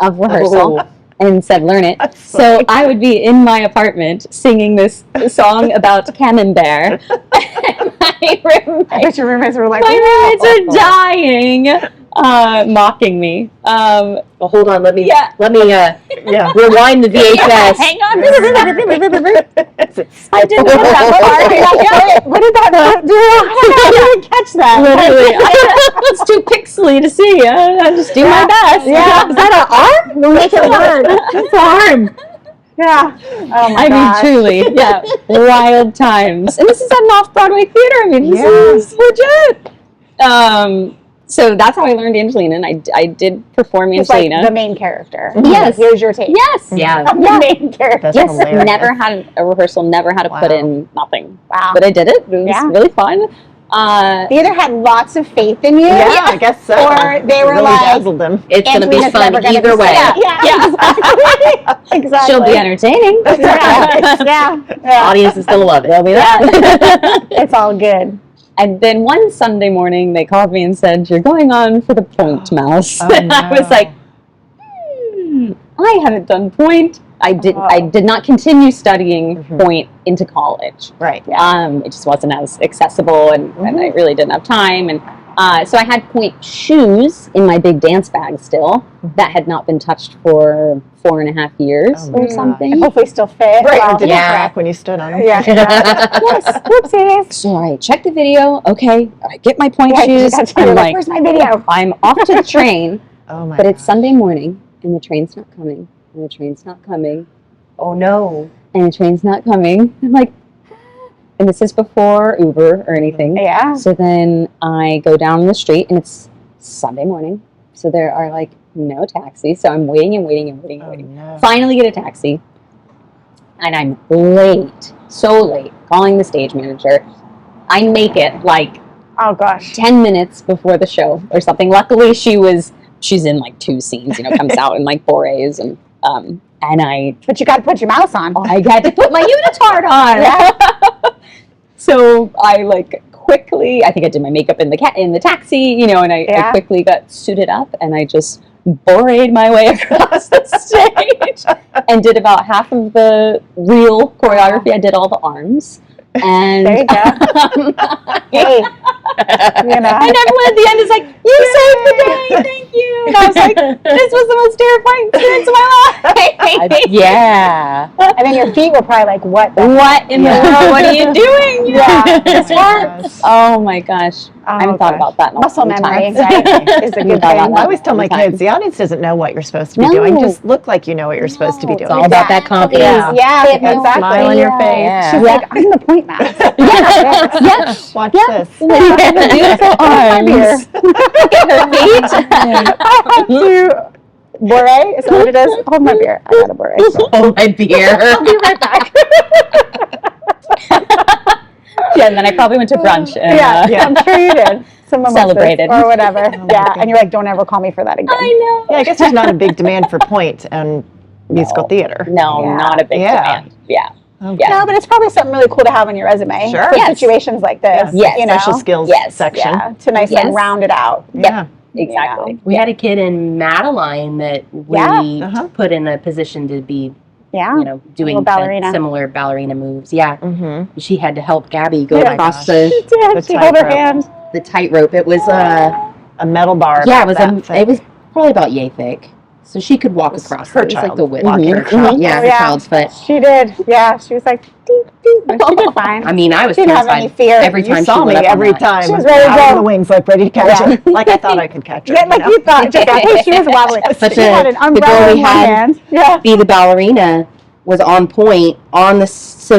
of rehearsal and said, learn it. So I would be in my apartment singing this song about Camembert. I bet your roommates were like, my roommates are dying, mocking me. Well, hold on. Let me Yeah. rewind the VHS. Hang on. I didn't get that part. What did that do? I didn't catch that. Literally, it's too pixely to see. I just do my best. Yeah. Is that an arm? No, make it run. It's an arm. Yeah. Oh my I gosh. mean, truly, wild times. And this is at an off-Broadway theater. I mean, this is legit. So that's how I learned Angelina, and I did perform It's Angelina. like the main character. Yes. Here's your take. Yes. Yeah. The main character. That's Yes. hilarious. Never had a rehearsal. Never had to put Wow. in nothing. Wow. But I did it. It was really fun. They either had lots of faith in you. Yeah, I guess so. Or they were really like, dazzled them. It's going to be Angelina's fun never gonna either be way. sad. Yeah. Exactly. She'll be entertaining. Yeah. Audience is going to love it. They'll be that. It's all good. And then one Sunday morning, they called me and said, "You're going on for the point, Mouse." Oh, And I was no. like, I haven't done point. I did not continue studying point into college. Right. It just wasn't as accessible, and I really didn't have time. And so I had point shoes in my big dance bag still that had not been touched for 4.5 years Oh or my something. And hopefully still fit. Right, Well, it didn't Yeah. crack when you stood on them. yeah. Yes. Whoopsies. So I check the video. Okay, I get my point Yeah, shoes. you're I'm like, like, where's my video? I'm off to the train, Oh my but it's gosh. Sunday morning, and the train's not coming, and the train's not coming, Oh no. and the train's not coming. I'm like, and this is before Uber or anything. Yeah. So then I go down the street, and it's Sunday morning, so there are like no taxis. So I'm waiting and waiting and waiting and Oh, waiting. no. Finally get a taxi, and I'm late, so late, calling the stage manager. I make it like Oh gosh. 10 minutes before the show or something. Luckily, she's in like 2 scenes, comes out in like 4 A's, and But you got to put your mouse on. I had to put my unitard on. Yeah. So I like quickly, I think I did my makeup in the taxi, and I Yeah. quickly got suited up, and I just borayed my way across the stage and did about half of the real choreography. I did all the arms. And There you go. Hey. and everyone at the end is like, "You saved the day, thank you." And I was like, "This was the most terrifying experience of my life." Yeah. And then your feet were probably like, what? What in the world? What are you doing? Yeah. This hurts. Oh my gosh. I haven't thought about that in a Muscle long memory, time. right? Is a good Thought about thing. that. I always tell my kids, the audience doesn't know what you're supposed to be No. doing. Just look like you know what you're supposed to be No, doing. It's all about that confidence. Yeah, They have no exactly. Smile on your face. Yeah. She's like, I'm the point master. Yeah. Watch Yeah. this. Beautiful arms. Her feet. To Beret? Is that what it is? Hold my beer. I got a beret. Oh, my beer. I'll be right back. Yeah, and then I probably went to brunch and Yeah, I'm sure you did. Some mimosas Celebrated. or whatever. my Yeah, goodness. and you're like, don't ever call me for that again. I know. Yeah, I guess there's not a big demand for point and musical theater. No, Yeah. not a big Yeah. demand. Yeah. Okay. Yeah. No, but it's probably something really cool to have on your resume Sure. for Yes. situations like this. Yes. you know? Social skills Yes. section. Yeah, to nice Yes. and round it out. Yeah. Exactly. We had a kid in Madeline that we Yeah. Uh-huh. put in a position to be, Yeah. doing little ballerina. similar ballerina moves. Yeah. Mm-hmm. She had to help Gabby go Yeah. across Gosh. She did. The She held her tightrope. hand. the tightrope. It was A metal bar. yeah, about that thick. it was probably about yay thick. So she could walk across. her It was like child the width. walking Her across. child, yeah, Oh, her yeah. child's foot. She did. Yeah. She was like, deep, deep. But she did fine. I mean, I was She didn't have terrified any fear. every You time saw she me went up on every that. time. She was ready to out on go. the wings, like ready to catch Yeah. it. Like I thought I could catch her. Yeah, like you thought. Just like, hey, she was wobbling. But She had an the girl umbrella we in one had- hand. Yeah. Be the ballerina was on point on the so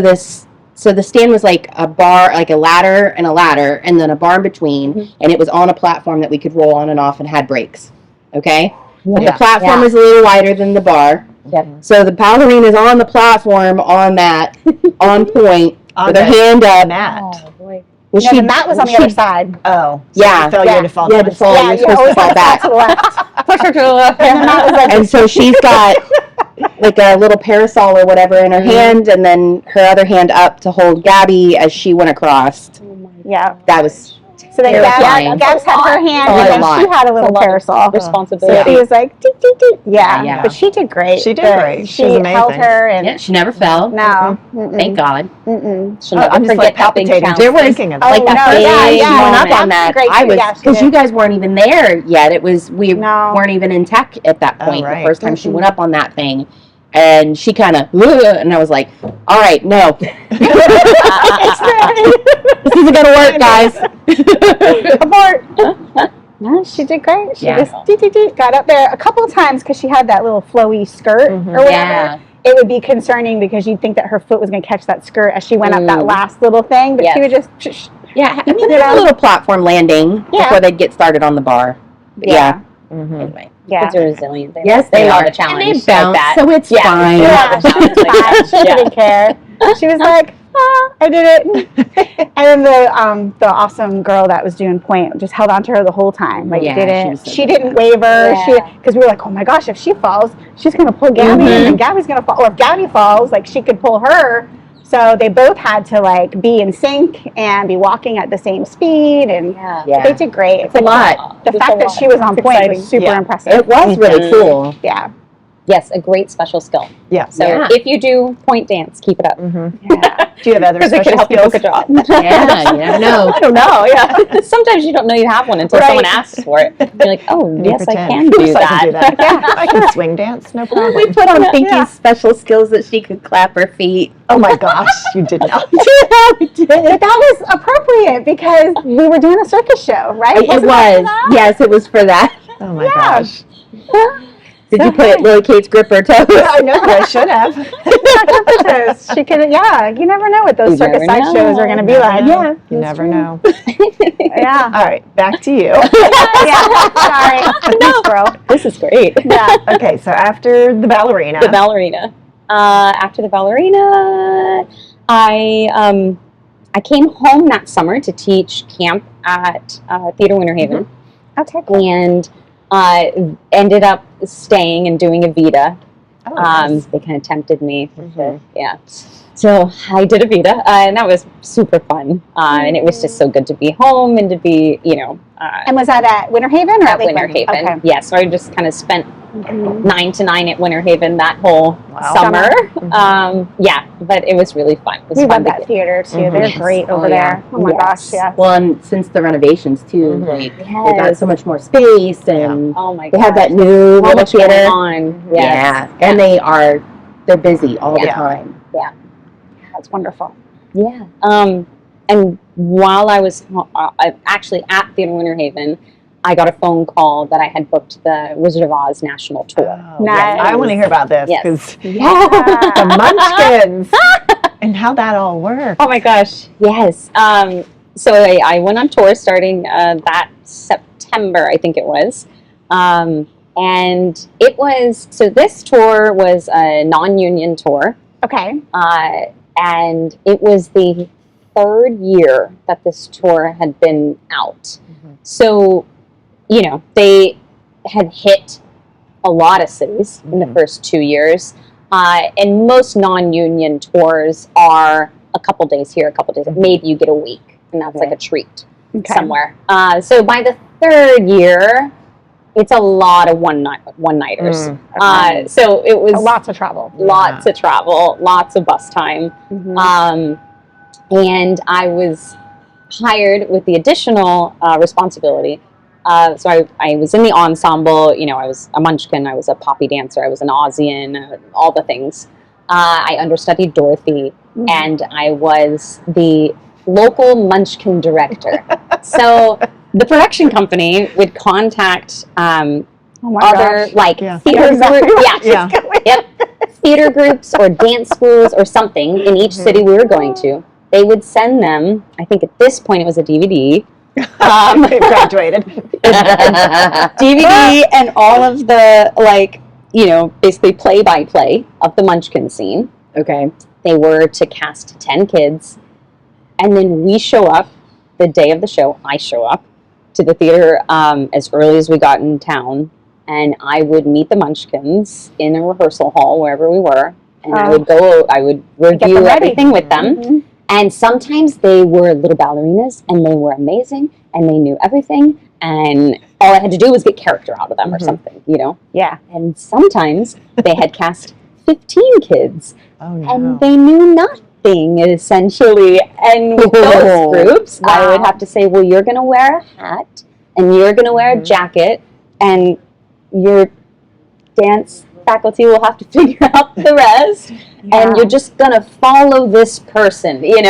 the stand was like a bar, like a ladder, and then a bar in between, and it was on a platform that we could roll on and off and had breaks. Okay, but Yeah. the platform Yeah. is a little wider than the bar. Yep. So the ballerina's on the platform on that, on point, On with her the hand up. mat. boy. Well, No, the mat was on the other side. Oh. Yeah. So Yeah. you had to fall You had down. to fall. You're supposed to always fall have back. to the left. Push her to the left. And the mat was like, And so she's got like a little parasol or whatever in her hand, and then her other hand up to hold Gabby as she went across. yeah. That was So then Terrifying. Gabs had her hand, That's a and lot. then she had a little lot of parasol. So responsibility. she was like, dee, dee, dee. Yeah. Yeah. But she did great. She did The- great. She She was held amazing. her, and yeah. She never fell. no, Thank God. She'll Oh, never I'm just forget like that big palpitating challenge. just There was, thinking of Oh, Like it. the no, first yeah, time she yeah, went up Gab's on that, great I too. was Yeah, she because did. you guys weren't even there yet. It was we No. weren't even in tech at that point. right. The first time she went up on that thing, and she kind of and I was like, "All right, no, this isn't gonna work, guys." abort. No, she did great. She Yeah. just got up there a couple of times because she had that little flowy skirt or whatever. Yeah. It would be concerning because you'd think that her foot was going to catch that skirt as she went up that last little thing, but she Yes. would just Yeah, I mean, there's a little platform landing Yeah. before they'd get started on the bar. Yeah. Mhm. Anyway. yeah. Kids are resilient. Yes, they they love are. a challenge And they like bounce, that. so it's Yeah. fine. Yeah, she was fine. She didn't care. She was like, I did it. And then the awesome girl that was doing point just held on to her the whole time. Like, Yeah, she didn't waver. Yeah. Because we were like, oh my gosh, if she falls, she's going to pull Gabby, and then Gabby's going to fall. Or if Gabby falls, like, she could pull her. So they both had to, like, be in sync and be walking at the same speed. And Yeah. they did great. It's a lot. The fact that she was on point was super Yeah. impressive. It was really cool. Yeah. Yes, a great special skill. Yeah. So if you do point dance, keep it up. Do you have other Because it could special help you skills? book a job. Yeah, you never know. I don't know. Yeah. Sometimes you don't know you have one until someone asks for it. You're like, oh, And you yes, I pretend. can do Yes, that. I can do that. Yeah, I can swing dance, no problem. We put on Pinky's special skills that she could clap her feet. Oh my gosh, you did not. But that was appropriate because we were doing a circus show, right? It was. Yes, it was for that. Oh my gosh. Did you put Lily Kate's gripper toes? I know, I should have. She could, you never know what those circus sideshows are going to be like. Yeah, you never know. Yeah. All right, back to you. Sorry. No, bro. This is great. Yeah. Okay, so after the ballerina. After the ballerina, I came home that summer to teach camp at Theater Winter Haven. Okay, cool. And ended up staying and doing a Vita. Oh, nice. They kind of tempted me. So I did a Vita, and that was super fun. And it was just so good to be home and to be, And was that at Winter Haven or at Winter Haven? Okay. Yeah, so I just kind of spent 9 to 9 at Winter Haven that whole summer. But it was really fun. It was We fun love that theater too. They're great over there. Oh my gosh, yeah. Well, and since the renovations too, like they got so much more space, and oh my they have that new little much going theater. on. Yeah, and they're busy all the time. Yeah. That's wonderful. Yeah. And while I was actually at Theater Winter Haven, I got a phone call that I had booked the Wizard of Oz national tour. Oh, yes. I want to hear about this Yes. because the Munchkins and how that all worked. Oh my gosh, yes. So I went on tour starting that September, I think it was. And it was, so this tour was a non-union tour. Okay. And it was the 3rd year that this tour had been out. So, they had hit a lot of cities in the first 2 years. And most non-union tours are a couple days here, a couple days, maybe you get a week, and that's like a treat somewhere. So by the 3rd year, it's a lot of one-nighters. So it was lots of travel. Lots of travel, lots of bus time. And I was hired with the additional responsibility. So I was in the ensemble, I was a Munchkin, I was a poppy dancer, I was an Ozian, all the things. I understudied Dorothy, and I was the local Munchkin director. So the production company would contact other theater groups, theater groups or dance schools or something in each city we were going to. They would send them, I think at this point it was a DVD. Graduated. DVD and all of the, basically play-by-play of the Munchkin scene. Okay. They were to cast 10 kids. And then we show up the day of the show. I show up to the theater as early as we got in town. And I would meet the Munchkins in a rehearsal hall, wherever we were. And I would review everything with them. And sometimes they were little ballerinas, and they were amazing, and they knew everything, and all I had to do was get character out of them or something, Yeah. And sometimes they had cast 15 kids, no. and they knew nothing, essentially. And with those groups, I would have to say, well, you're going to wear a hat, and you're going to wear a jacket, and your dance faculty will have to figure out the rest, and you're just gonna follow this person, and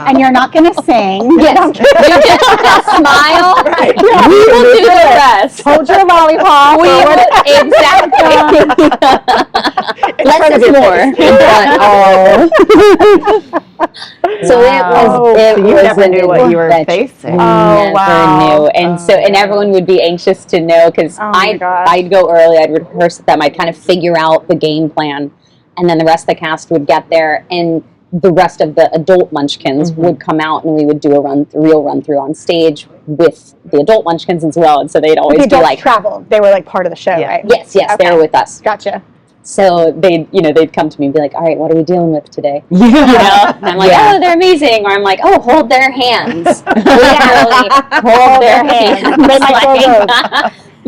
And you're not gonna sing. Yes, you're just gonna smile. Right. Yeah. We will do the rest. Hold your lollipop. Exactly. Less is more. So you never knew what you were facing. Never knew, and everyone would be anxious to know because I'd go early, I'd rehearse with them, I'd kind of figure out the game plan, and then the rest of the cast would get there, and the rest of the adult Munchkins would come out, and we would do a real run through on stage with the adult Munchkins as well, and so they'd always be like travel. They were like part of the show, right? Yes, they were with us. Gotcha. So they'd come to me and be like, all right, what are we dealing with today? And I'm like, oh, they're amazing. Or I'm like, oh, hold their hands. Literally, hold their hands.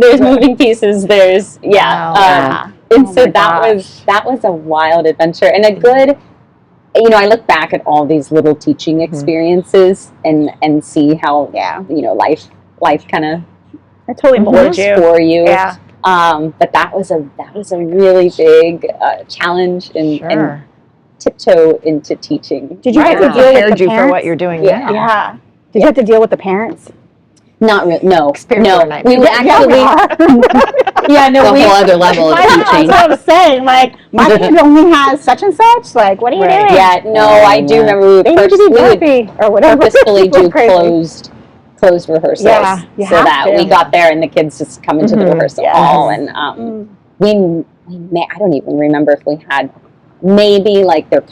there's moving pieces. There's Wow. and Oh so my that was a wild adventure and a good. I look back at all these little teaching experiences and see how life kind of I totally molded you. for you. Yeah. But that was a really big challenge and tiptoe into teaching. Did you have to deal with Prepared the you for parents? what you're doing Yeah. now. Yeah. Did you have to deal with the parents? Not really. No. Experimental No. night. We would actually. Yeah. No. A whole other level of teaching. That's what I'm saying. Like, my kid only has such and such. Like, what are you Right. doing? Yeah. No. I do remember we would They need to be would happy or whatever. purposefully It was do crazy. closed rehearsals Yeah, you so have that to. we got there and the kids just come into the rehearsal Yes. hall and we I don't even remember if we had maybe like their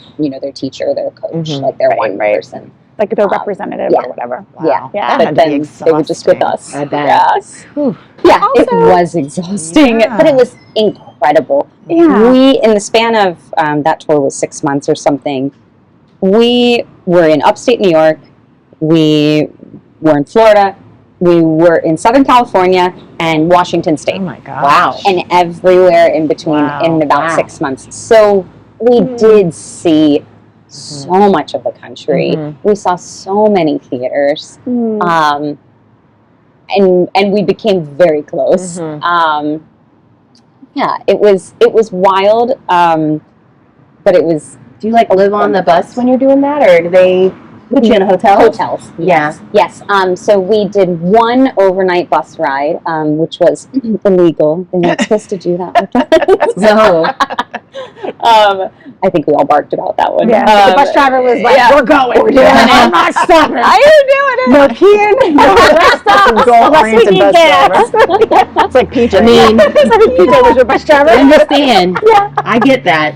teacher, their coach, like their one person. Like their representative or whatever. Yeah. Yeah. That had But to be then they were just with exhausting. us. I bet. Yes. Yeah, it was exhausting, Yeah. but it was incredible. Yeah. We, in the span of that tour was 6 months or something, we were in upstate New York, we were in Florida, we were in Southern California, and Washington State. Oh my gosh. Wow. And everywhere in between Wow. in about Wow. 6 months. So we did see so much of the country. We saw so many theaters. And we became very close. Yeah, it was wild, but it was Do you live on the bus when you're doing that, or do they put you in a hotel? hotels. Yeah. Yes. So we did one overnight bus ride, which was illegal. They're not supposed to do that with us. No. I think we all barked about that one. Yeah. The bus driver was like, yeah. we're going. We're doing it. I'm not stopping. I am doing it. No peeing. No rest stops. Goal-oriented bus gas. driver. It's like PJ. I mean, PJ was your bus driver. I understand. Yeah. I get that.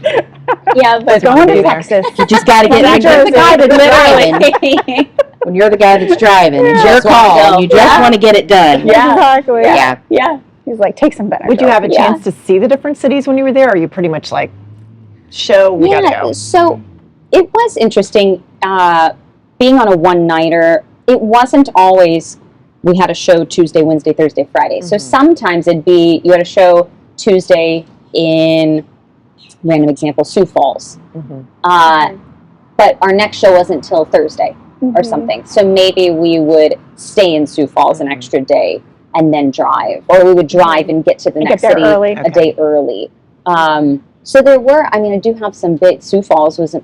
Yeah, but Going to be there. Texas. You just got to get Well, when you're the guy that's driving. literally. When you're the guy that's driving, it's your Just wanna call. go. And you just want to get it done. Yeah. Exactly. Yeah. Yeah. He's like, take some better. Would you have a Yeah. chance to see the different cities when you were there, or are you pretty much like, we gotta go? So it was interesting being on a one-nighter. It wasn't always we had a show Tuesday, Wednesday, Thursday, Friday. So sometimes it'd be you had a show Tuesday in, random example, Sioux Falls. But our next show wasn't till Thursday or something. So maybe we would stay in Sioux Falls an extra day and then drive, or we would drive and get to the next get there city early. a day early. So there were, I do have some big, Sioux Falls was,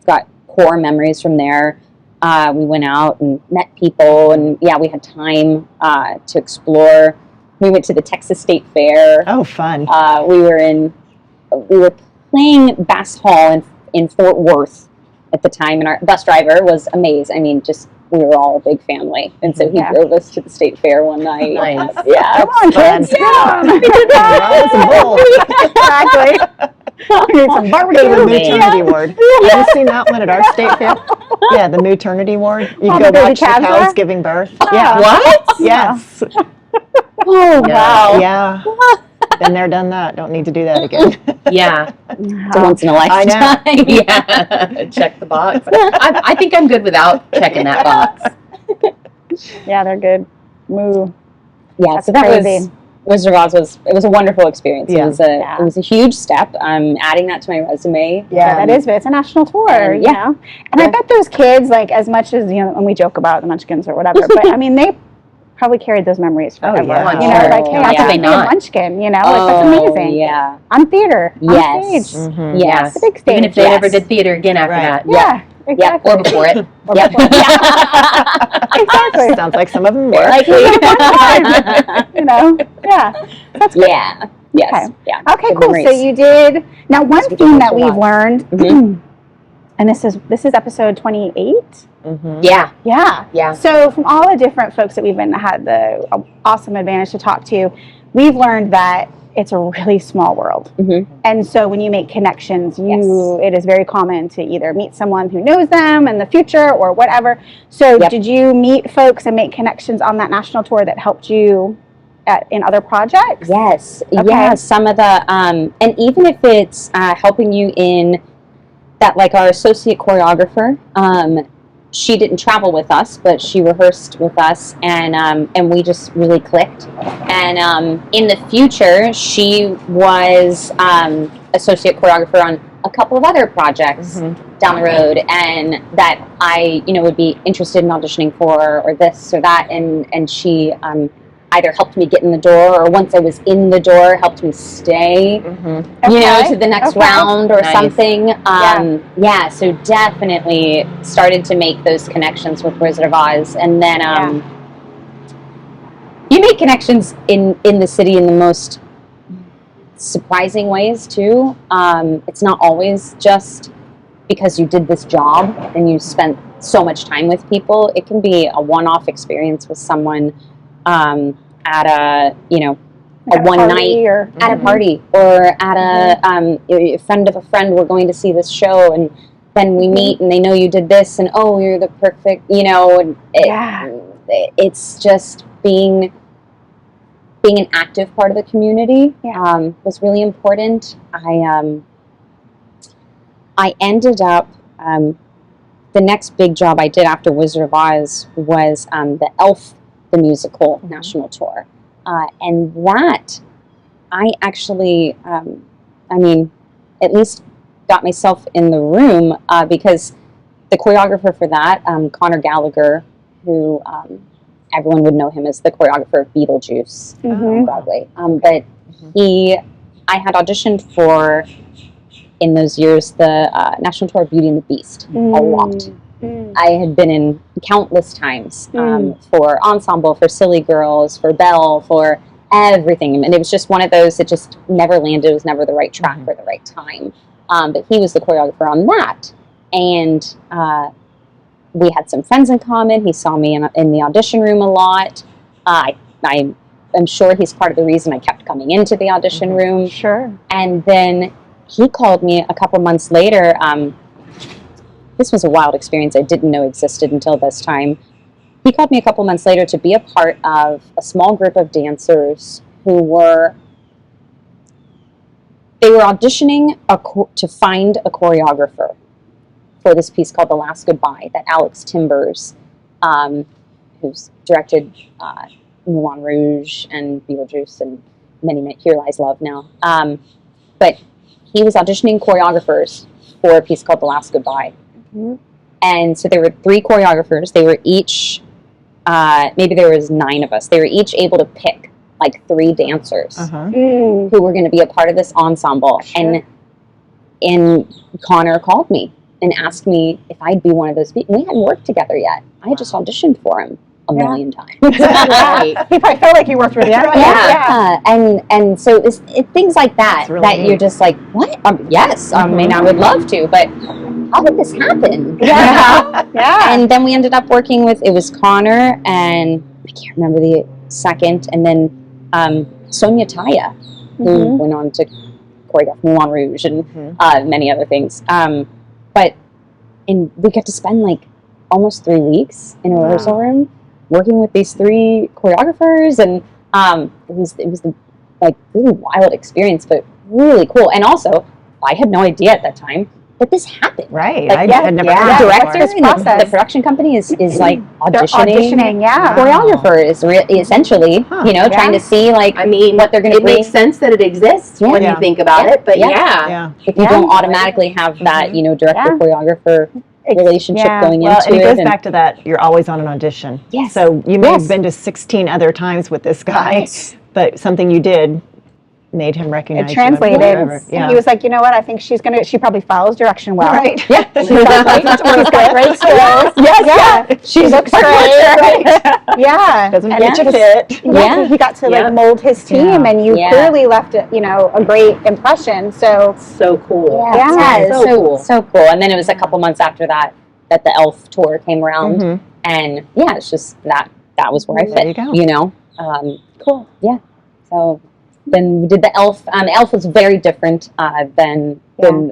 got core memories from there. We went out and met people and we had time to explore. We went to the Texas State Fair. Oh, fun. We were playing Bass Hall in Fort Worth at the time, and our bus driver was amazing. We were all a big family, and so he drove us to the State Fair one night. Nice. Yeah, Come on, kids. Yeah. We did that. Some bowl. Exactly. We need some The barbecue. maternity ward. Have you seen that one at our state fair? Yeah, the maternity ward. You Oh, go the baby watch the calves cows there? giving birth. Yeah. What? Yes. Oh wow. Yeah. Been there, done that. Don't need to do that again. Yeah. It's a once in a I know. lifetime. Yeah. Check the box. I think I'm good without checking that box. Yeah, they're good. Moo. Yeah, That's so that crazy. was Wizard of Oz was a wonderful experience. Yeah. It was a huge step. I'm adding that to my resume. Yeah, that is, but it's a national tour, And, you know? And I bet those kids, like, as much as, and we joke about the Munchkins or whatever, but they probably carried those memories forever. yeah. You know, like, hey, I Yeah. got to be a Not. Munchkin, like, that's amazing. Yeah. On theater, Yes. on stage. Mhm. Yes. The big stage. Even if they Yes. never did theater again after Right. that. Yeah, exactly. Or before it. Yep. Exactly. Sounds like some of them were. Yeah. That's good. Yeah. Yes. Okay. Yeah. Okay, Good cool. memories. So you did, now one Yes, we thing did that a we've lot. learned, Mhm. and this is episode 28. Mhm. Yeah. Yeah. Yeah. So from all the different folks that we've had the awesome advantage to talk to, we've learned that it's a really small world. Mhm. And so when you make connections, Yes. it is very common to either meet someone who knows them in the future or whatever. So Yep. did you meet folks and make connections on that national tour that helped you in other projects? Yes. Okay. Yeah. Some of the and even if it's helping you in that, like our associate choreographer, she didn't travel with us, but she rehearsed with us, and we just really clicked. And in the future, she was associate choreographer on a couple of other projects down the road, and that I, would be interested in auditioning for, or this or that, and she either helped me get in the door, or once I was in the door, helped me stay, to the next round or something. So definitely started to make those connections with Wizard of Oz, and then you make connections in the city in the most surprising ways too. It's not always just because you did this job and you spent so much time with people. It can be a one-off experience with someone at a one night or at a party, or at a friend of a friend. We're going to see this show, and then we meet and they know you did this, and oh, you're the perfect, and it's just being an active part of the community was really important. I ended up, the next big job I did after Wizard of Oz was the Elf, the musical national tour. And that, I actually, at least got myself in the room because the choreographer for that, Connor Gallagher, who everyone would know him as the choreographer of Beetlejuice on Broadway. But I had auditioned for, in those years, the National Tour of Beauty and the Beast a lot. I had been in countless times for ensemble, for Silly Girls, for Belle, for everything. And it was just one of those that just never landed. It was never the right track or the right time. But he was the choreographer on that. And we had some friends in common. He saw me in the audition room a lot. I'm sure he's part of the reason I kept coming into the audition room. Sure. And then he called me a couple months later. This was a wild experience I didn't know existed until this time. He called me a couple months later to be a part of a small group of dancers who were auditioning to find a choreographer for this piece called The Last Goodbye that Alex Timbers, who's directed Moulin Rouge and Beetlejuice and many Here Lies Love now. But he was auditioning choreographers for a piece called The Last Goodbye. And so there were 3 choreographers. They were each, maybe there was 9 of us. They were each able to pick like 3 dancers who were going to be a part of this ensemble. And Connor called me and asked me if I'd be one of those people. We hadn't worked together yet. I had just auditioned for him a million times. He probably felt like you worked with him. And so it's things like that really that neat. you're just like, what? Yes, I mean, I would love to, but how did this happen? And then we ended up working with, it was Connor and I can't remember the second, and then Sonia Taya, who went on to choreograph Moulin Rouge and many other things. But we got to spend like almost 3 weeks in a rehearsal room working with these 3 choreographers, and it was the like really wild experience, but really cool. And also, I had no idea at that time that this happened. Right. Like, I had never heard the that director before. and the production company is like auditioning. Auditioning, Choreographer is essentially, trying to see like what they're going to it bring. makes sense that it exists when you think about it, but If you don't automatically have that, director choreographer relationship going Well, into and it it. goes back to that, you're always on an audition. Yes. So you may have been to 16 other times with this guy, but something you did made him recognize It translated. you. And He was like, you know what? I think she probably follows direction well. Right. Yeah. She's got great skills. Yes. She looks great. Right. Yeah. Doesn't And fit you fit. Yeah. He got to like mold his team, and you clearly left a great impression. So cool. So cool. And then it was a couple months after that the Elf tour came around, and it's just that was where I fit. There you go. Cool. Yeah. So then we did the Elf. Elf was very different than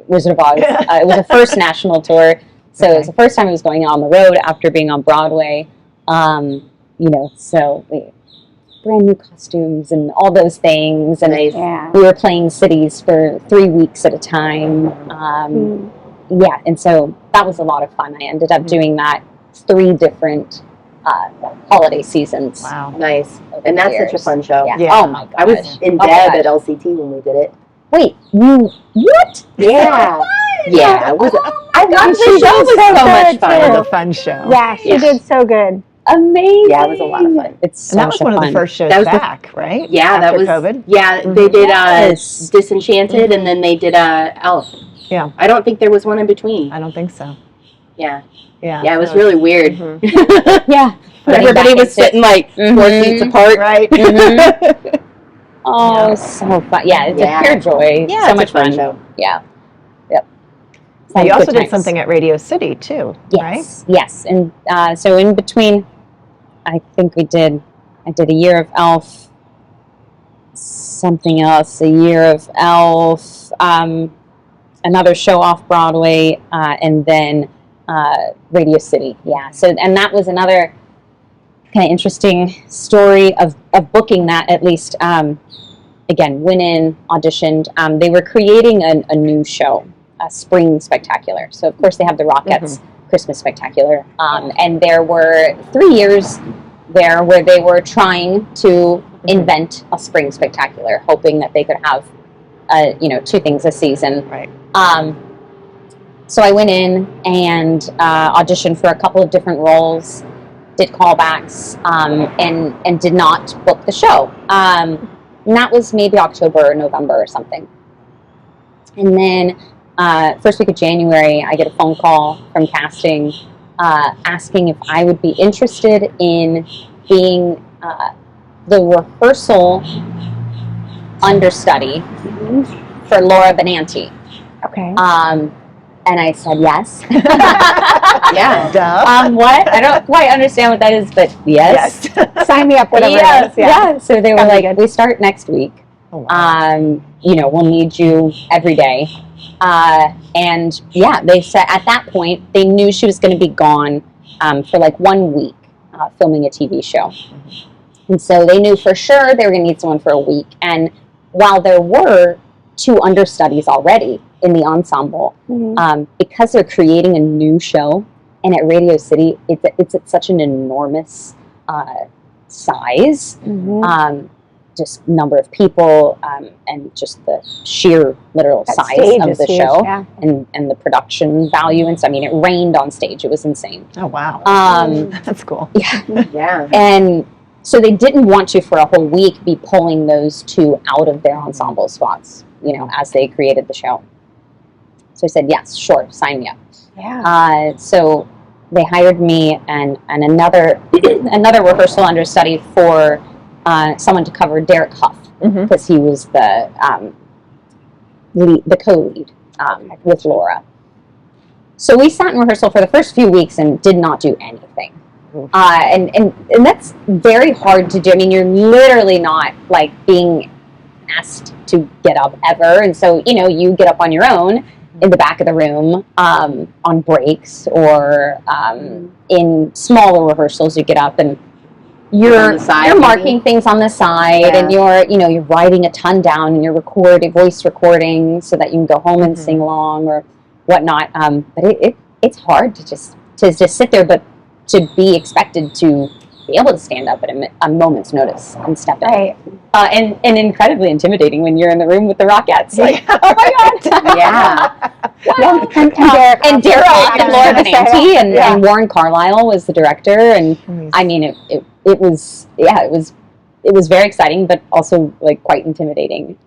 Wizard of Oz. It was a first national tour, so it was the first time it was going on the road after being on Broadway. So we brand new costumes and all those things, and we were playing cities for 3 weeks at a time. And so that was a lot of fun. I ended up doing that 3 different holiday seasons. Wow. Nice. over And the that's years. such a fun show. Yeah. Yeah. Oh my gosh. I was in Oh my Deb gosh. at LCT when we did it. Wait, you what? Yeah. Yeah. It was, I love And the she show. It did was so so much good, fun. It too. was a fun show. Yeah, she Yeah. did so good. Amazing. Yeah, it was a lot of fun. It's And that was such a one of the fun. first shows That was the- back, right? Yeah, that After was COVID. Yeah, Mhm. they did Yes. Disenchanted, and then they did Elf. Yeah. I don't think there was one in between. I don't think so. Yeah, Yeah. yeah, it was so really weird. Mhm. Yeah. Everybody was sitting like 4 seats apart. Right. Mhm. Oh, Yeah. so fun. Yeah, it's Yeah. a pure joy. Yeah, so it's much a fun fun. show. Yeah. Yep. Now, you Good also did times. something at Radio City too, right? Yes, yes. And so in between, I think I did a year of Elf, something else, a year of Elf, another show off Broadway, and then Radio City. Yeah. So, and that was another kind of interesting story of booking that, at least. Again, went in, auditioned. They were creating a new show, a spring spectacular. So of course they have the Rockettes Christmas spectacular, and there were 3 years there where they were trying to invent a spring spectacular, hoping that they could have, 2 things a season. Right. So I went in and auditioned for a couple of different roles, did callbacks, and did not book the show. And that was maybe October or November or something. And then first week of January, I get a phone call from casting asking if I would be interested in being the rehearsal understudy for Laura Benanti. Okay. And I said yes. Yeah. Duh. What? I don't quite understand what that is, but yes. Sign me up, whatever Yeah, it is. Yeah. So they were That'd be like, good. we start next week. Oh, wow. We'll need you every day. And yeah, they said at that point, they knew she was going to be gone for like 1 week filming a TV show. And so they knew for sure they were going to need someone for a week. And while there were 2 understudies already in the ensemble, because they're creating a new show, and at Radio City, it's at such an enormous size, just number of people, and just the sheer literal That size stage of is the huge, show, yeah. and the production value. And so, I mean, it rained on stage. It was insane. Oh, wow. That's cool. Yeah. And so they didn't want to, for a whole week, be pulling those 2 out of their ensemble spots, as they created the show. So I said, yes, sure, sign me up. Yeah. So they hired me and another rehearsal understudy for someone to cover Derek Huff, because he was the co-lead with Laura. So we sat in rehearsal for the first few weeks and did not do anything. And that's very hard to do. I mean, you're literally not like being asked to get up ever. And so, you get up on your own in the back of the room on breaks, or in smaller rehearsals, you get up and you're marking things on the side, and you're writing a ton down, and you're voice recording so that you can go home and sing along or whatnot. But it's hard to just sit there, but to be expected to be able to stand up at a moment's notice and step in. Right. And incredibly intimidating when you're in the room with the Rockettes. Like, oh my God. Yeah. And Derek Huff and Laura Benanti and Warren Carlisle was the director. And I mean, it was very exciting, but also like quite intimidating.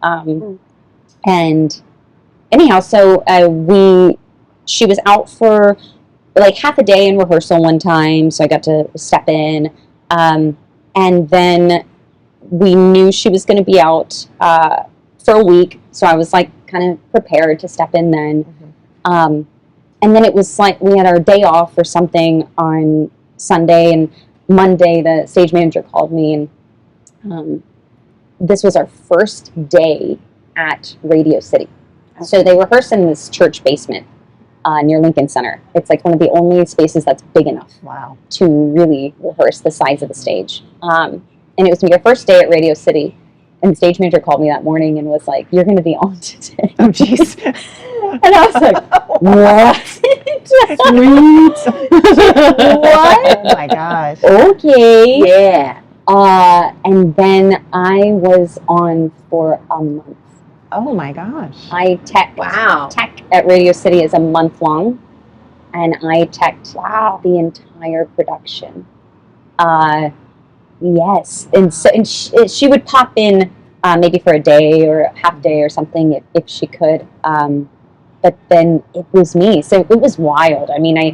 And anyhow, so she was out for like half a day in rehearsal one time, so I got to step in. And then we knew she was going to be out for a week, so I was like kind of prepared to step in then. And then it was like we had our day off or something on Sunday, and Monday the stage manager called me, and this was our first day at Radio City. So they rehearse in this church basement near Lincoln Center. It's like one of the only spaces that's big enough to really rehearse the size of the stage. And it was your first day at Radio City. and the stage manager called me that morning and was like, "You're going to be on today." Oh, jeez. And I was like, "What?" Sweet. What? Oh, my gosh. Okay. Yeah. And then I was on for a month. Oh, my gosh. Tech at Radio City is a month long, and I teched the entire production. Yes, and so she would pop in maybe for a day or a half day or something if she could. But then it was me, so it was wild. I mean, I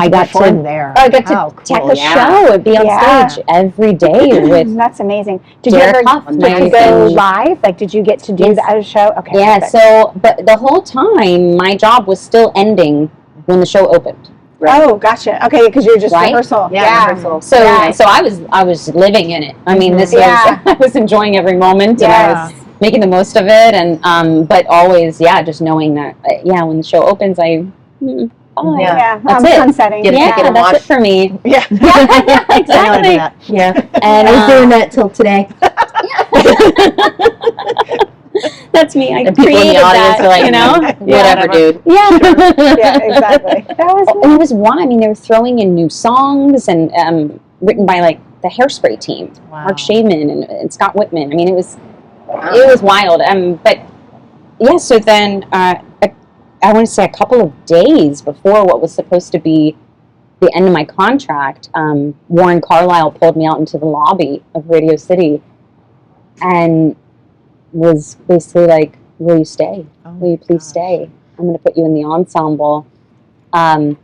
got to there. I got to tech a show and be on stage every day with. That's amazing. Did you Derek ever Hoffman get to go live? Like, did you get to do that as a show? Okay. Yeah. perfect. So, but the whole time, my job was still ending when the show opened. Right. Oh, gotcha. Okay, because you're just rehearsal. Rehearsal. So I was living in it. I mean, this was I was enjoying every moment, and I was making the most of it, and but always, just knowing that, when the show opens, that's it. Sunsetting. Get a ticket and that's watch. it for me. Yeah. Exactly. Yeah. And I was doing that till today. that's me. I And people in created the audience that, are like, you know. whatever, dude. Yeah. Yeah, exactly. That was And it was I mean, they were throwing in new songs and written by like the Hairspray team, Mark Shaman and Scott Whitman. I mean, it was wild. But yeah, so then I want to say a couple of days before what was supposed to be the end of my contract, Warren Carlyle pulled me out into the lobby of Radio City and was basically like, "Will you stay? Will you please stay? I'm going to put you in the ensemble, and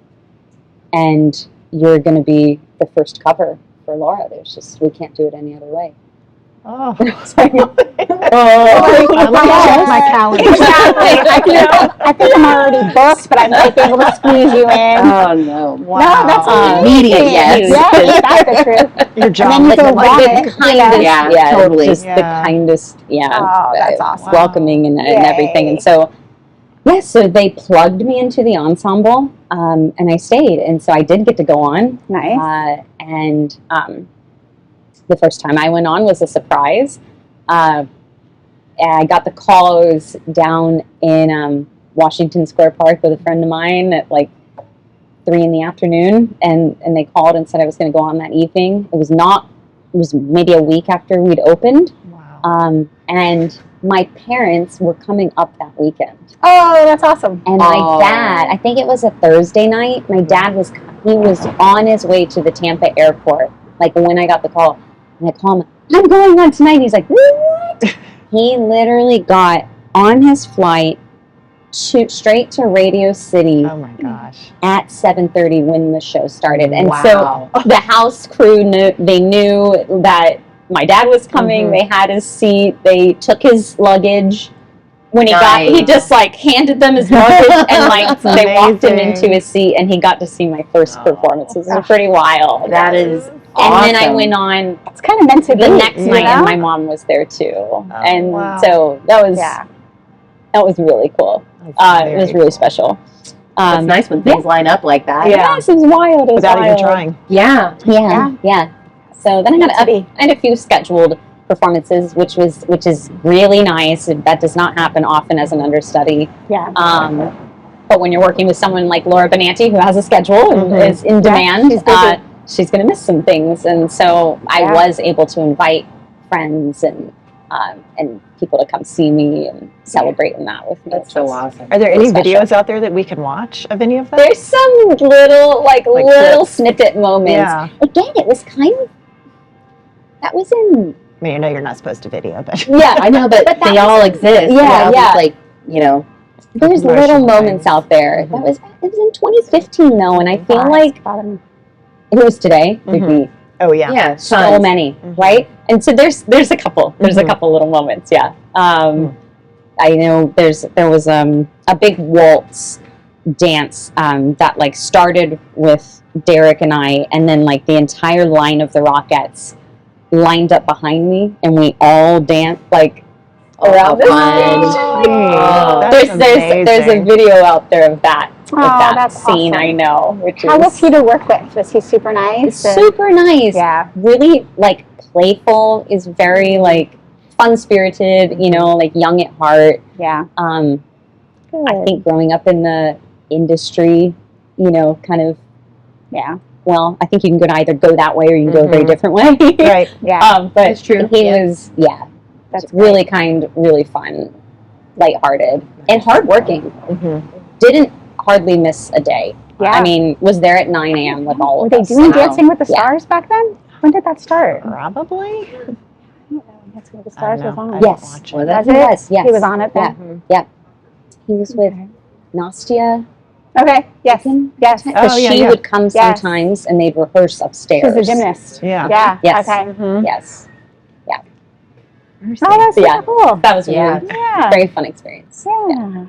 you're going to be the first cover for Laura. We can't do it any other way." Oh. It's like, Let me check my calendar. exactly. I think I'm already booked, but I might be able to squeeze you in. Oh, no. Wow. No, that's Immediate yes. Yeah, that's the truth. Your job. And then you go like vomit. the kindest, totally. just the kindest, Oh, that's awesome. welcoming and everything. And so, so they plugged me into the ensemble, and I stayed. And so I did get to go on. Nice. And the first time I went on was a surprise. I got the call. I was down in Washington Square Park with a friend of mine at like 3 p.m, and they called and said I was going to go on that evening. It was maybe a week after we'd opened. Wow. And my parents were coming up that weekend. Oh, that's awesome. And my dad, I think it was a Thursday night, my dad was on his way to the Tampa airport, like when I got the call. And I call him, "I'm going on tonight." And he's like, "What?" He literally got on his flight straight to Radio City. Oh my gosh. At 7:30 when the show started. And Wow. so the house crew knew that my dad was coming. They had his seat. They took his luggage. When he just like handed them his luggage and like they walked him into his seat and he got to see my first performances. It was pretty wild. That is And awesome. then I went on It's kind of meant to be. the next you night know? and my mom was there too. And wow. so that was really cool. It was really special. It's nice when things line up like that. Yes, it was wild. It was Without wild. even trying. Yeah. Yeah. So then I had a few scheduled performances, which is really nice. That does not happen often as an understudy. Yeah. But when you're working with someone like Laura Benanti, who has a schedule and is in demand, she's going to miss some things. And so I was able to invite friends and people to come see me and celebrate in that with me. That's so awesome. Are there any special. videos out there that we can watch of any of that? There's some little clips. snippet moments. Yeah. Again, it was that was in. I mean, I know you're not supposed to video, but Yeah, I know, but they all exist. Yeah. Like, There's little moments out there. It was in 2015 though, and I feel like if it was today, there'd be oh yeah. Yeah, so tons. many, right? And so there's a couple little moments. Yeah. I know there was a big waltz dance that like started with Derek and I, and then like the entire line of the Rockettes lined up behind me, and we all danced like around the stage. There's a video out there of that that's scene. awesome. I know. How was he to work with? Was he super nice? Super nice. Yeah. Really like playful. Is very like fun-spirited, you know, like young at heart. Yeah. I think growing up in the industry, you know, kind of, Yeah. well, I think you can either go that way or you can go a very different way. Right. Yeah. But That's true. he was, That's really kind, really fun, lighthearted, and hardworking. Didn't hardly miss a day. Yeah. I mean, was there at 9 a.m. with all Were of they us. doing So, Dancing with the yeah. Stars back then? When did that start? Probably. Dancing with the Stars was on. Yes. Was that? He was, yes. He was on it then? Yeah. He was with Nastia. Okay. Yes. Yes. Because Oh, yeah, she yeah. would come sometimes and they'd rehearse upstairs. She's a gymnast. Yeah. Yeah. Yes. Okay. Yes. Oh, that's Yeah. so cool. That was Yeah. really Yeah. very fun experience. Yeah.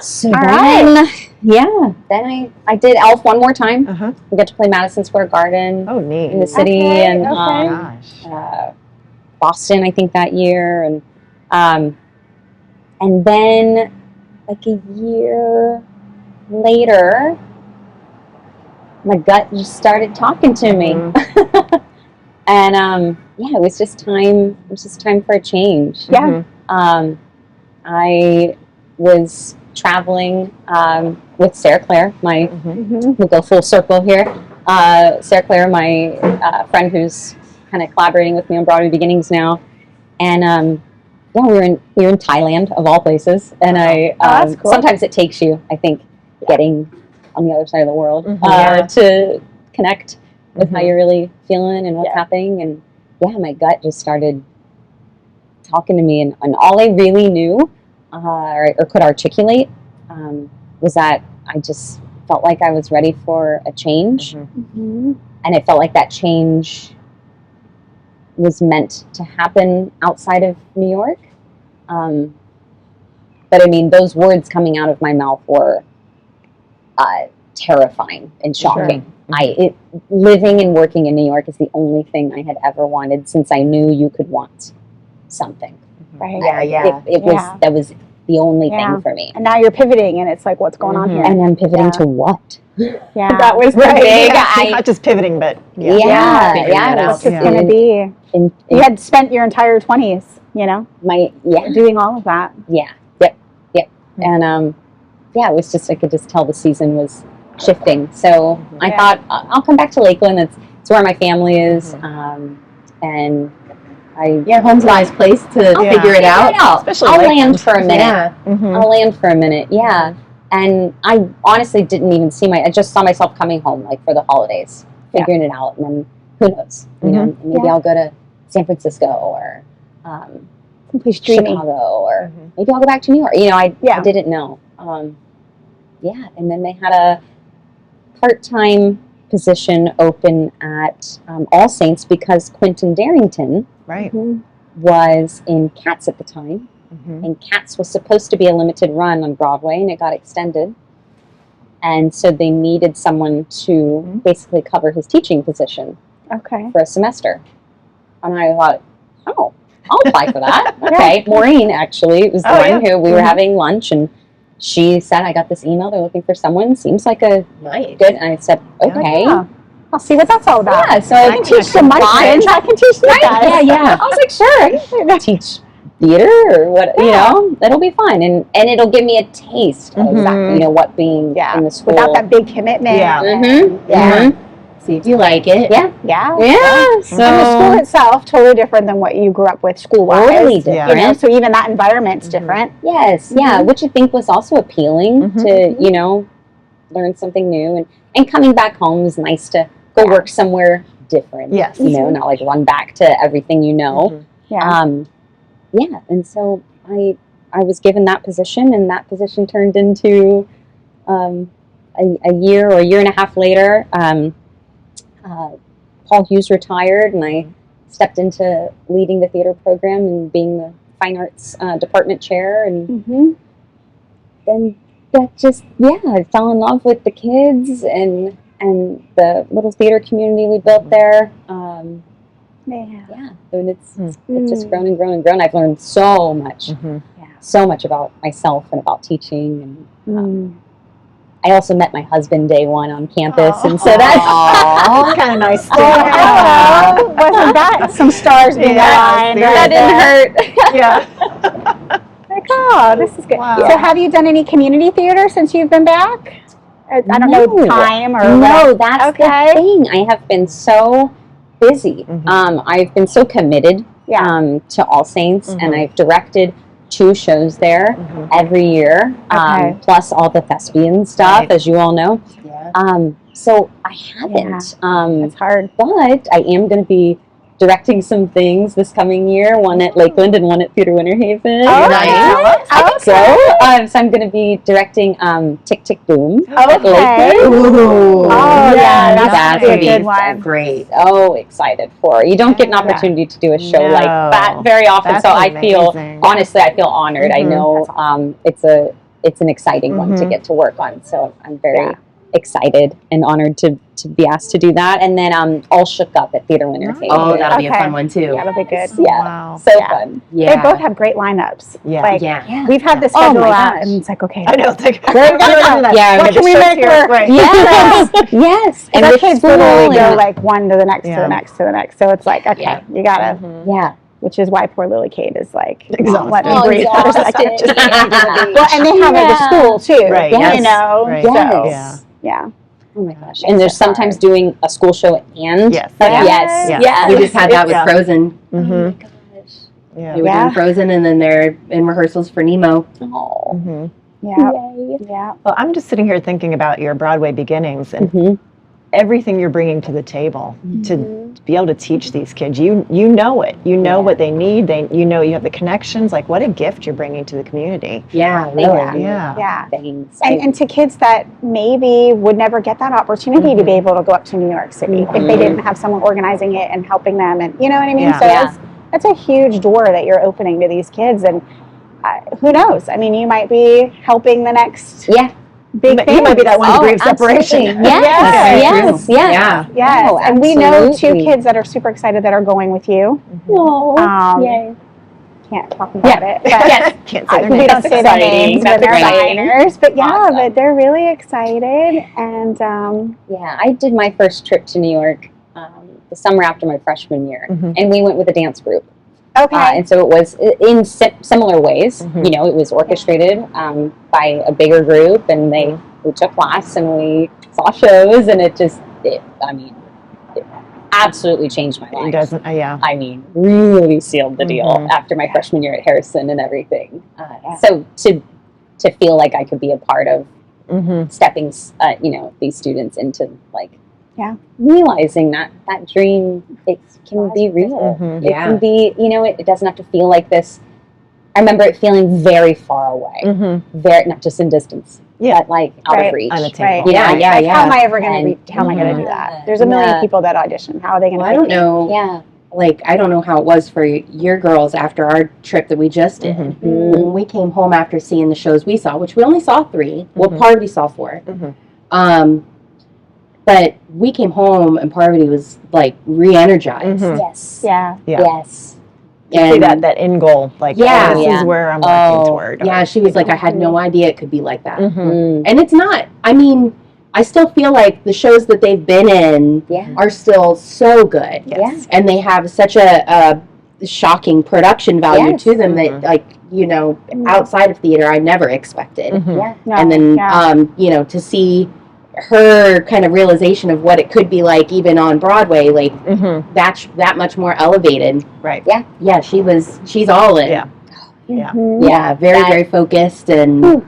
So All then I did Elf one more time. Uh-huh. We got to play Madison Square Garden Oh, neat. in the city Okay, and Gosh. Boston, I think that year, and then like a year later, my gut just started talking to me, and it was just time. It was just time for a change. Yeah. I was traveling with Sarah Claire, we'll go full circle here. Sarah Claire, my friend who's kind of collaborating with me on Broadway Beginnings now, and we were in Thailand of all places, and that's cool. sometimes it takes you, I think, getting on the other side of the world to connect with how you're really feeling and what's happening, and my gut just started talking to me, and all I really knew or could articulate was that I just felt like I was ready for a change, and I felt like that change was meant to happen outside of New York. But I mean, those words coming out of my mouth were terrifying and shocking. Sure. Living and working in New York is the only thing I had ever wanted since I knew you could want something. Right. That was the only thing for me. And now you're pivoting, and it's like, what's going on here? And I'm pivoting to what? Yeah. That was the big. Not just pivoting, but What's it going to be? You had spent your entire 20s, you know, doing all of that. Yeah. Yep. And it was just, I could just tell the season was shifting. So I thought I'll come back to Lakeland. It's where my family is, and home's a nice place to figure it out. Especially I'll Lakeland. land for a minute. Yeah. I'll land for a minute. Yeah. And I honestly didn't even I just saw myself coming home like for the holidays, figuring it out, and then who knows? You know, maybe I'll go to San Francisco or Chicago, or maybe I'll go back to New York. You know, I didn't know. And then they had a part-time position open at All Saints because Quentin Darrington was in Cats at the time. And Cats was supposed to be a limited run on Broadway, and it got extended. And so they needed someone to basically cover his teaching position for a semester. And I thought, I'll apply for that. Okay. Maureen, actually, was the one who we were having lunch, and she said, I got this email. They're looking for someone. Seems like a good. And I said, okay. I'll see what that's all about. Yeah, so I can teach some my friends. I can teach them guys. Yeah. I was like, sure. I can teach theater or what, you know, it'll be fun. And it'll give me a taste of exactly, what being in the school. Without that big commitment. Yeah. See if you like it. Yeah. And So the school itself, totally different than what you grew up with school-wise. Totally different. You know, so even that environment's different. Yes, which I think was also appealing to, learn something new. And coming back home is nice to go work somewhere different. Yes. You know, not like run back to everything you know. And so I was given that position, and that position turned into a year or a year and a half later. Paul Hughes retired, and I stepped into leading the theater program and being the fine arts department chair. And then that just, I fell in love with the kids and the little theater community we built there. And it's just grown and grown and grown. I've learned so much, so much about myself and about teaching, and I also met my husband day one on campus, and so that's kind of nice too. Hello. Wasn't that some stars being aligned? that didn't hurt. Yeah. Like, oh, this is good. Wow. So have you done any community theater since you've been back? I don't know time or no. what. That's Okay. the thing. I have been so busy. I've been so committed to All Saints, and I've directed 2 shows there every year, plus all the thespian stuff, as you all know. Yeah. So I haven't. It's hard. But I am going to be directing some things this coming year, one at Lakeland and one at Theater Winter Haven. Oh, nice. I think so. So I'm going to be directing Tick Tick Boom at Okay. Lakeland. Ooh. Oh, yeah, That's a gonna good be one. great. So excited for it. You don't get an opportunity to do a show like that very often, That's so I feel, amazing. honestly, I feel honored. I know it's an exciting one to get to work on, so I'm very excited and honored to be asked to do that. And then All Shook Up at Theater Winter Haven. Oh, that'll be a fun one too. That'll be good. Yeah, Wow. so fun. Yeah. They both have great lineups. Yeah. Like, Yeah. we've had the Oh schedule my out, gosh. and it's like, okay. I know. It's like, Yeah, What can we make work? Right. Yes, yes. And our with kids school literally go and- like one to the next to Yeah. the next to the next. So it's like, okay, you gotta. yeah. Which is why poor Lily Kate is like, Exhausted. let me Oh, breathe for a exhausted. second. Just Yeah. well, and they have it at school too, Right, you yes. know. Right. So Yes. yeah. Oh my gosh. And there's sometimes doing a school show and Yes. yes. Yes. Yes. We just had that with Yeah. Frozen. Mm-hmm. Yeah. They were doing Frozen, and then they're in rehearsals for Nemo. Oh. Mm-hmm. Yeah. Yay. Yeah. Well, I'm just sitting here thinking about your Broadway beginnings and everything you're bringing to the table to be able to teach these kids. You know it. You know what they need. You know you have the connections. Like, what a gift you're bringing to the community. Yeah, really. Yeah. Yeah. Thanks. And to kids that maybe would never get that opportunity to be able to go up to New York City if they didn't have someone organizing it and helping them, and you know what I mean. Yeah. So Yeah. that's a huge door that you're opening to these kids, and who knows? I mean, you might be helping the next big thing. You might be that one degree of separation. Yes. Yes. Yeah. Yes, Oh, and we know 2 absolutely. kids that are super excited that are going with you. Oh, yay. Can't talk about it, but Can't say their we names. don't say their exciting. names, but That's they're exciting. designers. But yeah, Awesome. but they're really excited, and Yeah, I did my first trip to New York the summer after my freshman year, Mhm. and we went with a dance group. okay. And so it was in similar ways. You know, it was orchestrated by a bigger group, and we took class and we saw shows, and it absolutely changed my life. It doesn't. Yeah. I mean, really sealed the deal after my freshman year at Harrison and everything. So to feel like I could be a part of stepping, these students into realizing that dream, it can be real. It can be, it doesn't have to feel like this. I remember it feeling very far away, very not just in distance, but like out of reach. Unattainable. Right. Yeah, Like, yeah. how am I ever going to how am I going to do that? There's a million people that audition. How are they going to? Well, I don't know. Yeah. Like, I don't know how it was for your girls after our trip that we just did. When we came home after seeing the shows we saw, which we only saw 3. Well, Parvati saw 4. But we came home and Parvati was like re-energized. Yes. Yeah. Yes. And see that end goal, like, this is where I'm working toward. Yeah, she was like, I had no idea it could be like that. Mm. And it's not. I mean, I still feel like the shows that they've been in are still so good. Yes. And they have such a shocking production value to them that, like, outside of theater, I never expected. Yeah. No, And then, to see her kind of realization of what it could be like even on Broadway, like that's that much more elevated. Right. Yeah, she's all in. Yeah. Very focused and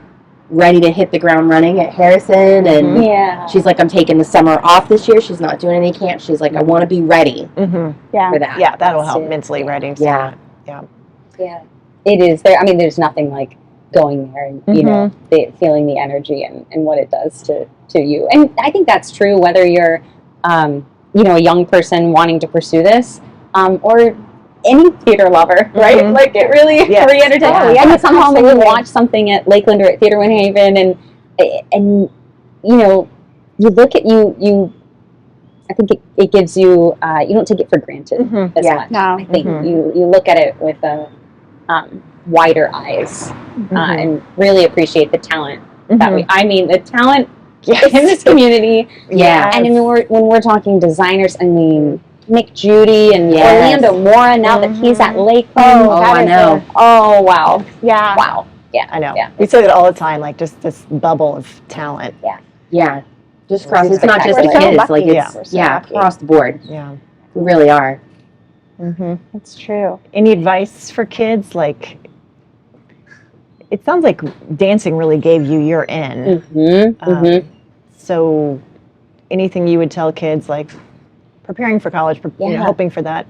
ready to hit the ground running at Harrison, and she's like, I'm taking the summer off this year. She's not doing any camp. She's like, I want to be ready for that. Yeah, that'll help mentally ready. So. Yeah. Yeah. It is there. I mean, there's nothing like going there and feeling the energy and what it does to you. And I think that's true whether you're a young person wanting to pursue this or any theater lover, right? Like, it really re-energizes. Yeah, And somehow when you watch something at Lakeland or at Theater Winter Haven and you look at you I think it gives you you don't take it for granted as much. No. I think you look at it with wider eyes and really appreciate the talent that the talent Yes. in this community. Yeah. And when we're talking designers, I mean, Nick Judy and Yes. Orlando Mora, now that he's at Lakeland. I know. Oh, wow. Yeah. Wow. Yeah. I know. Yeah. We say it all the time, like just this bubble of talent. Yeah. Just across, it's not just the We're so kids, lucky. like it's, We're so lucky. across the board. Yeah. We really are. It's true. Any advice for kids? Like, it sounds like dancing really gave you your in. So, anything you would tell kids, like preparing for college, you know, hoping for that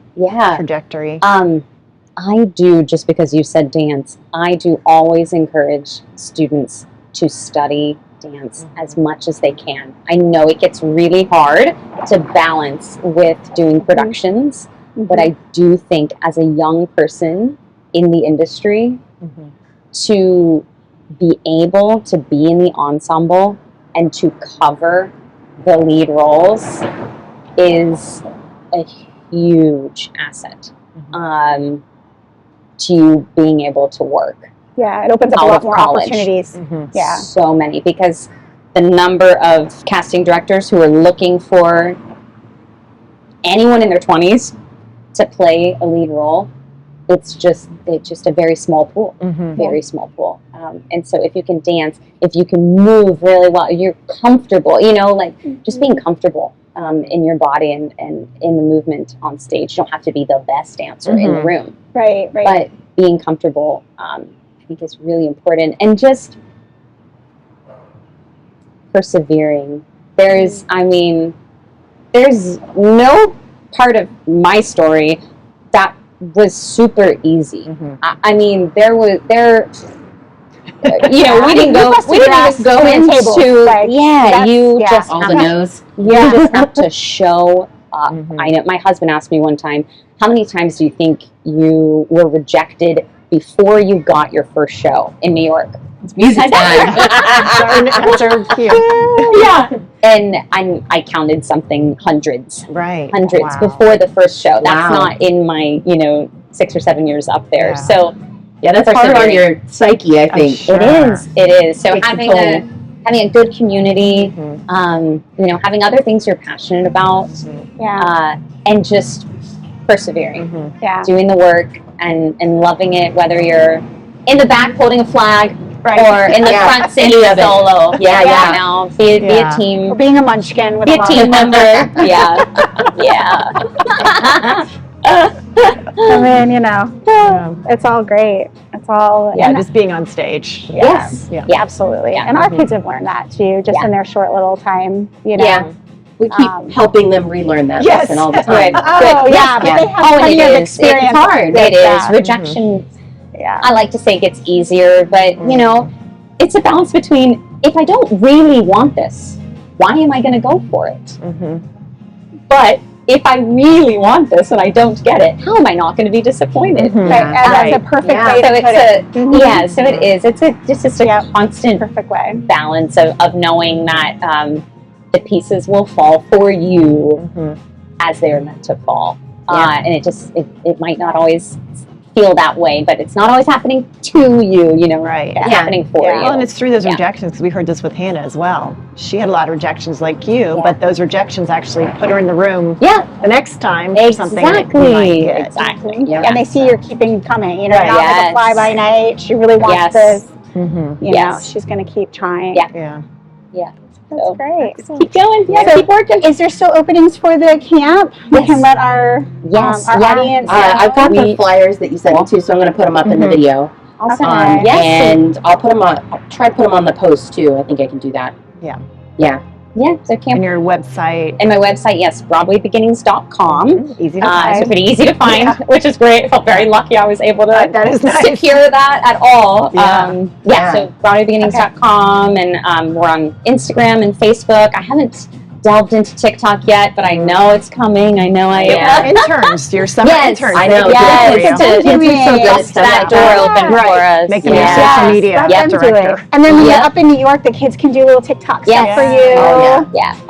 trajectory? I do, just because you said dance, I do always encourage students to study dance as much as they can. I know it gets really hard to balance with doing productions, but I do think as a young person in the industry, to be able to be in the ensemble and to cover the lead roles is a huge asset to being able to work. Yeah, it opens up a lot more opportunities. Yeah. So many, because the number of casting directors who are looking for anyone in their 20s to play a lead role, it's just a very small pool, very small pool. And so if you can dance, if you can move really well, you're comfortable, you know, like just being comfortable in your body and in the movement on stage. You don't have to be the best dancer in the room. Right. But being comfortable, I think is really important. And just persevering. There's no part of my story that was super easy. I mean, you know, we didn't go into, like, you just All have the no's. you just have to show up. I know my husband asked me one time, how many times do you think you were rejected before you got your first show in New York? It's music time. That's our cue. Yeah. And I counted something hundreds before the first show. That's not in my, 6 or 7 years up there. So yeah, that's hard on your psyche, I think. Sure. It is. So having a good community, having other things you're passionate about, and just persevering, doing the work and loving it, whether you're in the back holding a flag or in the front singing solo. Be a team. Or being a munchkin with be a team member. I mean, it's all great. It's all just being on stage. Yes. Absolutely. And our kids have learned that too, just in their short little time. We keep helping them relearn that lesson all the time. But they have plenty of experience. It's hard. It is. Rejection. I like to say it gets easier, but it's a balance between, if I don't really want this, why am I going to go for it? But if I really want this and I don't get it, how am I not going to be disappointed? And that's a perfect way to put it. So it is. It's just a constant perfect way balance of knowing that the pieces will fall for you as they're meant to fall. And it might not always feel that way, but it's not always happening to you, It's happening for you. Well, and it's through those rejections, because we heard this with Hannah as well. She had a lot of rejections like you, but those rejections actually put her in the room the next time for something that you might get. Exactly. Yeah. And they see you're keeping coming, not like a fly-by-night. She really wants this. She's going to keep trying. Yeah. That's great. Keep going. Keep working. Is there still openings for the camp? We can let our audience know. I've got the flyers that you sent me too, so I'm going to put them up in the video. Awesome. And I'll put them on. I'll try to put them on the post too. I think I can do that. Yeah. So camp. And your website. And my website, BroadwayBeginnings.com. Easy to find. So pretty easy to find, which is great. I felt very lucky I was able to that is nice. secure that at all. Yeah. So BroadwayBeginnings.com, and we're on Instagram and Facebook. I haven't delved into TikTok yet, but I know it's coming. I know interns, your summer interns. I know. That door open for us. Make them your social media director. And then when you're up in New York, the kids can do little TikTok stuff for you.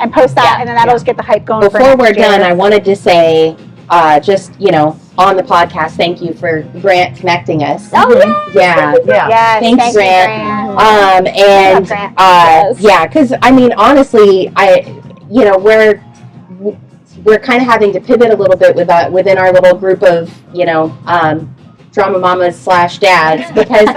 And post that, and then that'll just get the hype going. Before we're done, I wanted to say, on the podcast. Thank you for Grant connecting us. Oh, Yeah. Yes, Thanks, thank Grant. you, And Grant. yeah, because I mean, honestly, we're kind of having to pivot a little bit within our little group of drama mamas / dads because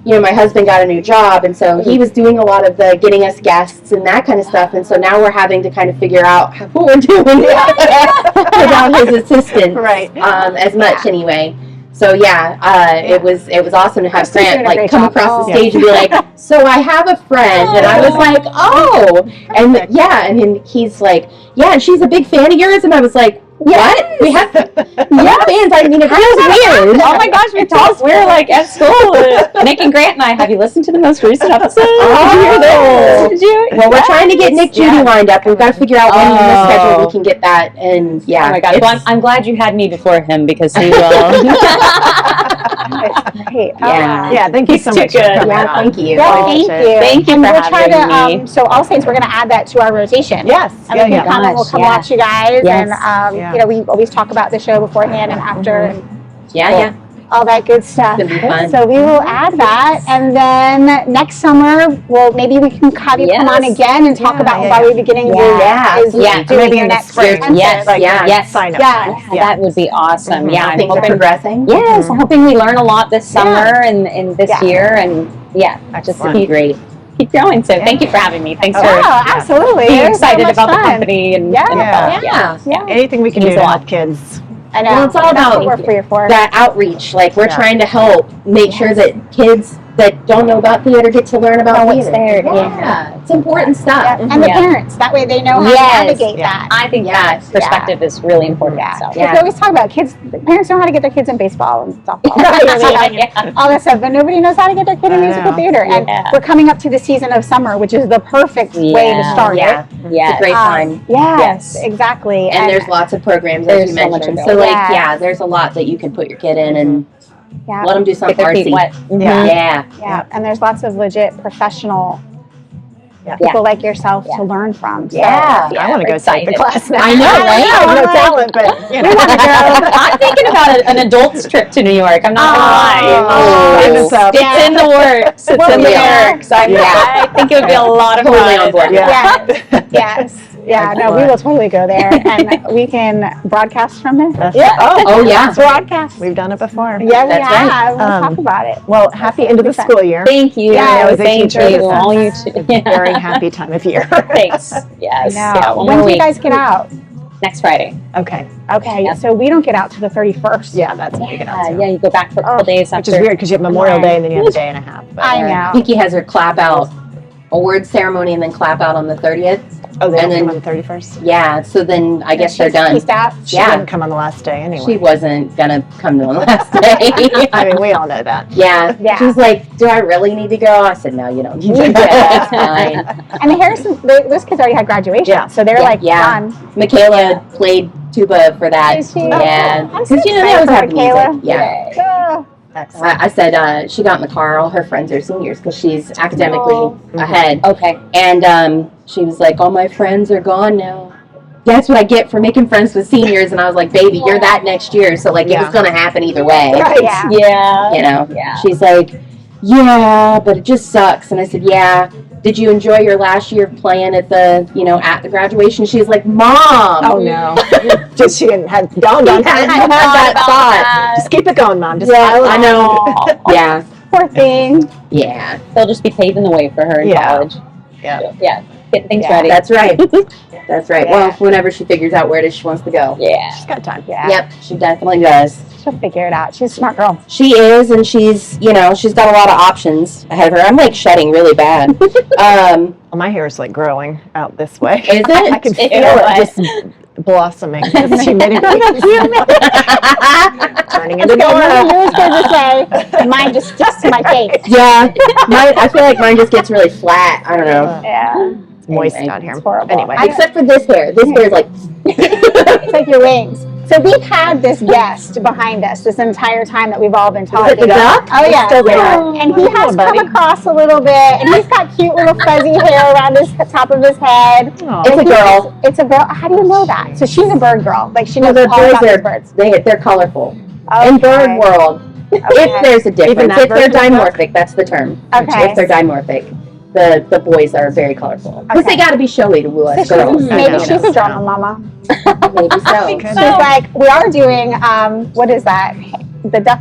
my husband got a new job, and so he was doing a lot of the getting us guests and that kind of stuff, and so now we're having to kind of figure out what we're doing without his assistance, Right. as much anyway. So it was awesome to have Grant like come across the stage and be like, so I have a friend, and I was like, oh, and and then he's like, yeah, and she's a big fan of yours, and I was like, what? We have fans. I mean, it feels weird. Oh my gosh, we talked. We were like at school. Nick and Grant and I. Have you listened to the most recent episode? Did you hear this? Did you? Well, we're trying to get Nick Judy lined up. We've got to figure out when in the schedule we can get that. And Oh my God. Well, I'm glad you had me before him because he will. Great. Yeah, thank you so much for coming on. Thank you. Yeah, thank you. Thank you and for we'll try having to, me. So All Saints, we're going to add that to our rotation. Yes. And we can come and we'll come watch you guys. Yes. And, we always talk about the show beforehand and after. And all that good stuff. It's gonna be fun. So we will add that, and then next summer, maybe we can have you come on again and talk about what Broadway Beginnings is doing maybe your in the next spring. Yes. Sign up. Yes. That would be awesome. Yeah, I'm Things are hoping. progressing. Yes, I'm hoping we learn a lot this summer and this year, and just to keep going. So thank you for having me. Thanks for absolutely. being It was so excited much about the fun. company and Yeah. Anything we can do Means to a lot. help kids. I know. Well, it's all That's about what we're here for. that outreach. Like we're trying to help make sure that kids that don't know about theater get to learn about what's theater. there. Yeah, it's important stuff. And the parents, that way they know how to navigate that. I think that perspective is really important. So. We always talk about kids. Parents know how to get their kids in baseball and softball, all that stuff, but nobody knows how to get their kid in musical theater. And we're coming up to the season of summer, which is the perfect way to start it. It's a great time. Yes, exactly. And there's lots of programs, as you mentioned. So, there's a lot that you can put your kid in and let them do something artsy. Yeah, and there's lots of legit professional people like yourself to learn from. So. I want to go take the class now. I know, right? I have no talent, but We want to go. I'm thinking about an adult's trip to New York. I'm not gonna lie. It's in the works. It's in the works. I think it would be a lot of fun. Totally on board. Yes. Yeah, no, we will totally go there, and we can broadcast from there. Oh, yeah. Broadcast. We've done it before. Yeah, we That's have. right. We'll talk about it. Well, happy end of the school year. Thank you. Yeah, Thank you. All you two. Very happy time of year. Thanks. Yes. Yeah, one When more do you week. guys get out? Next Friday. Okay. Okay, so we don't get out to the 31st. Yeah, that's what we get out to. You go back for a couple days after. Which is weird because you have Memorial Day and then you have a day and a half. But I know. Pinky has her clap out award ceremony and then clap out on the 30th. Oh, they and don't then come on the 31st? Yeah, so then I guess they're done. Peaced out. She didn't come on the last day anyway. She wasn't gonna come to the last day. I mean, we all know that. Yeah. She's like, do I really need to go? I said, no, you don't need to go. It's fine. And the Harrison, those kids already had graduation, so they're done. Michaela played tuba for that. Is she? Yeah. I'm so Because they excited always for have Michaela. music. Yeah. I said she got in the car. All her friends are seniors because she's academically ahead. Okay. And she was like, all my friends are gone now. That's what I get for making friends with seniors. And I was like, baby, you're that next year. So like it was going to happen either way. Right. Yeah. You know? Yeah. She's like, yeah, but it just sucks. And I said, yeah. Did you enjoy your last year of playing at the, at the graduation? She's like, Mom. Oh no. Just she didn't have dawned on her. Had that thought. Just keep it going, Mom. Just I know. Yeah. Poor thing. Yeah. They'll just be paving the way for her in college. Yeah. Yeah. Get things ready. That's right. That's right. Well, whenever she figures out where it is she wants to go. Yeah. She's got time. Yeah. Yep, she definitely does. She'll figure it out. She's a smart girl. She is, and she's, she's got a lot of options ahead of her. I'm like shedding really bad. Well, my hair is like growing out this way. Is it? I can feel it just blossoming. This humidity. Turning into Dora. Yours goes this way, and mine just sticks to my face. Yeah. I feel like mine just gets really flat. I don't know. Yeah. Moist Anyway, out here. it's horrible. Anyway. Except for this hair. This hair is like... It's like your wings. So we've had this guest behind us this entire time that we've all been talking. the duck? Oh yeah. Still there. And he has come across a little bit, and he's got cute little fuzzy hair around the top of his head. Aw. It's a girl. It's a girl. How do you know that? So she's a bird girl. Like she knows the all about boys these are birds. they're colorful. Okay. In bird world, if there's a difference, that if they're version of dimorphic, that's the term. Okay. If they're dimorphic, the boys are very colorful. Because Okay. they got to be showy to woo us girls. Maybe know. she's a drama mama. Maybe so. She's like, we are doing, what is that? The duck.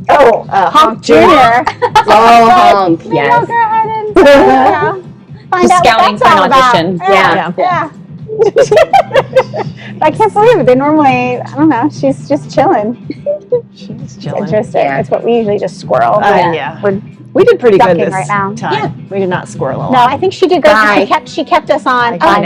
Oh, Honk Jr. Oh, honk, Maybe I'll yes. go ahead and find Just out scouting what for that's an all about. audition. Yeah. Yeah. I can't believe it. They normally, I don't know, she's just chilling. She's It's chilling. interesting. Yeah. It's what we usually just squirrel. Yeah. We're, We did pretty good ducking this right now. time. We did not squirrel a no, lot. I think she did good. Bye. She kept us on. I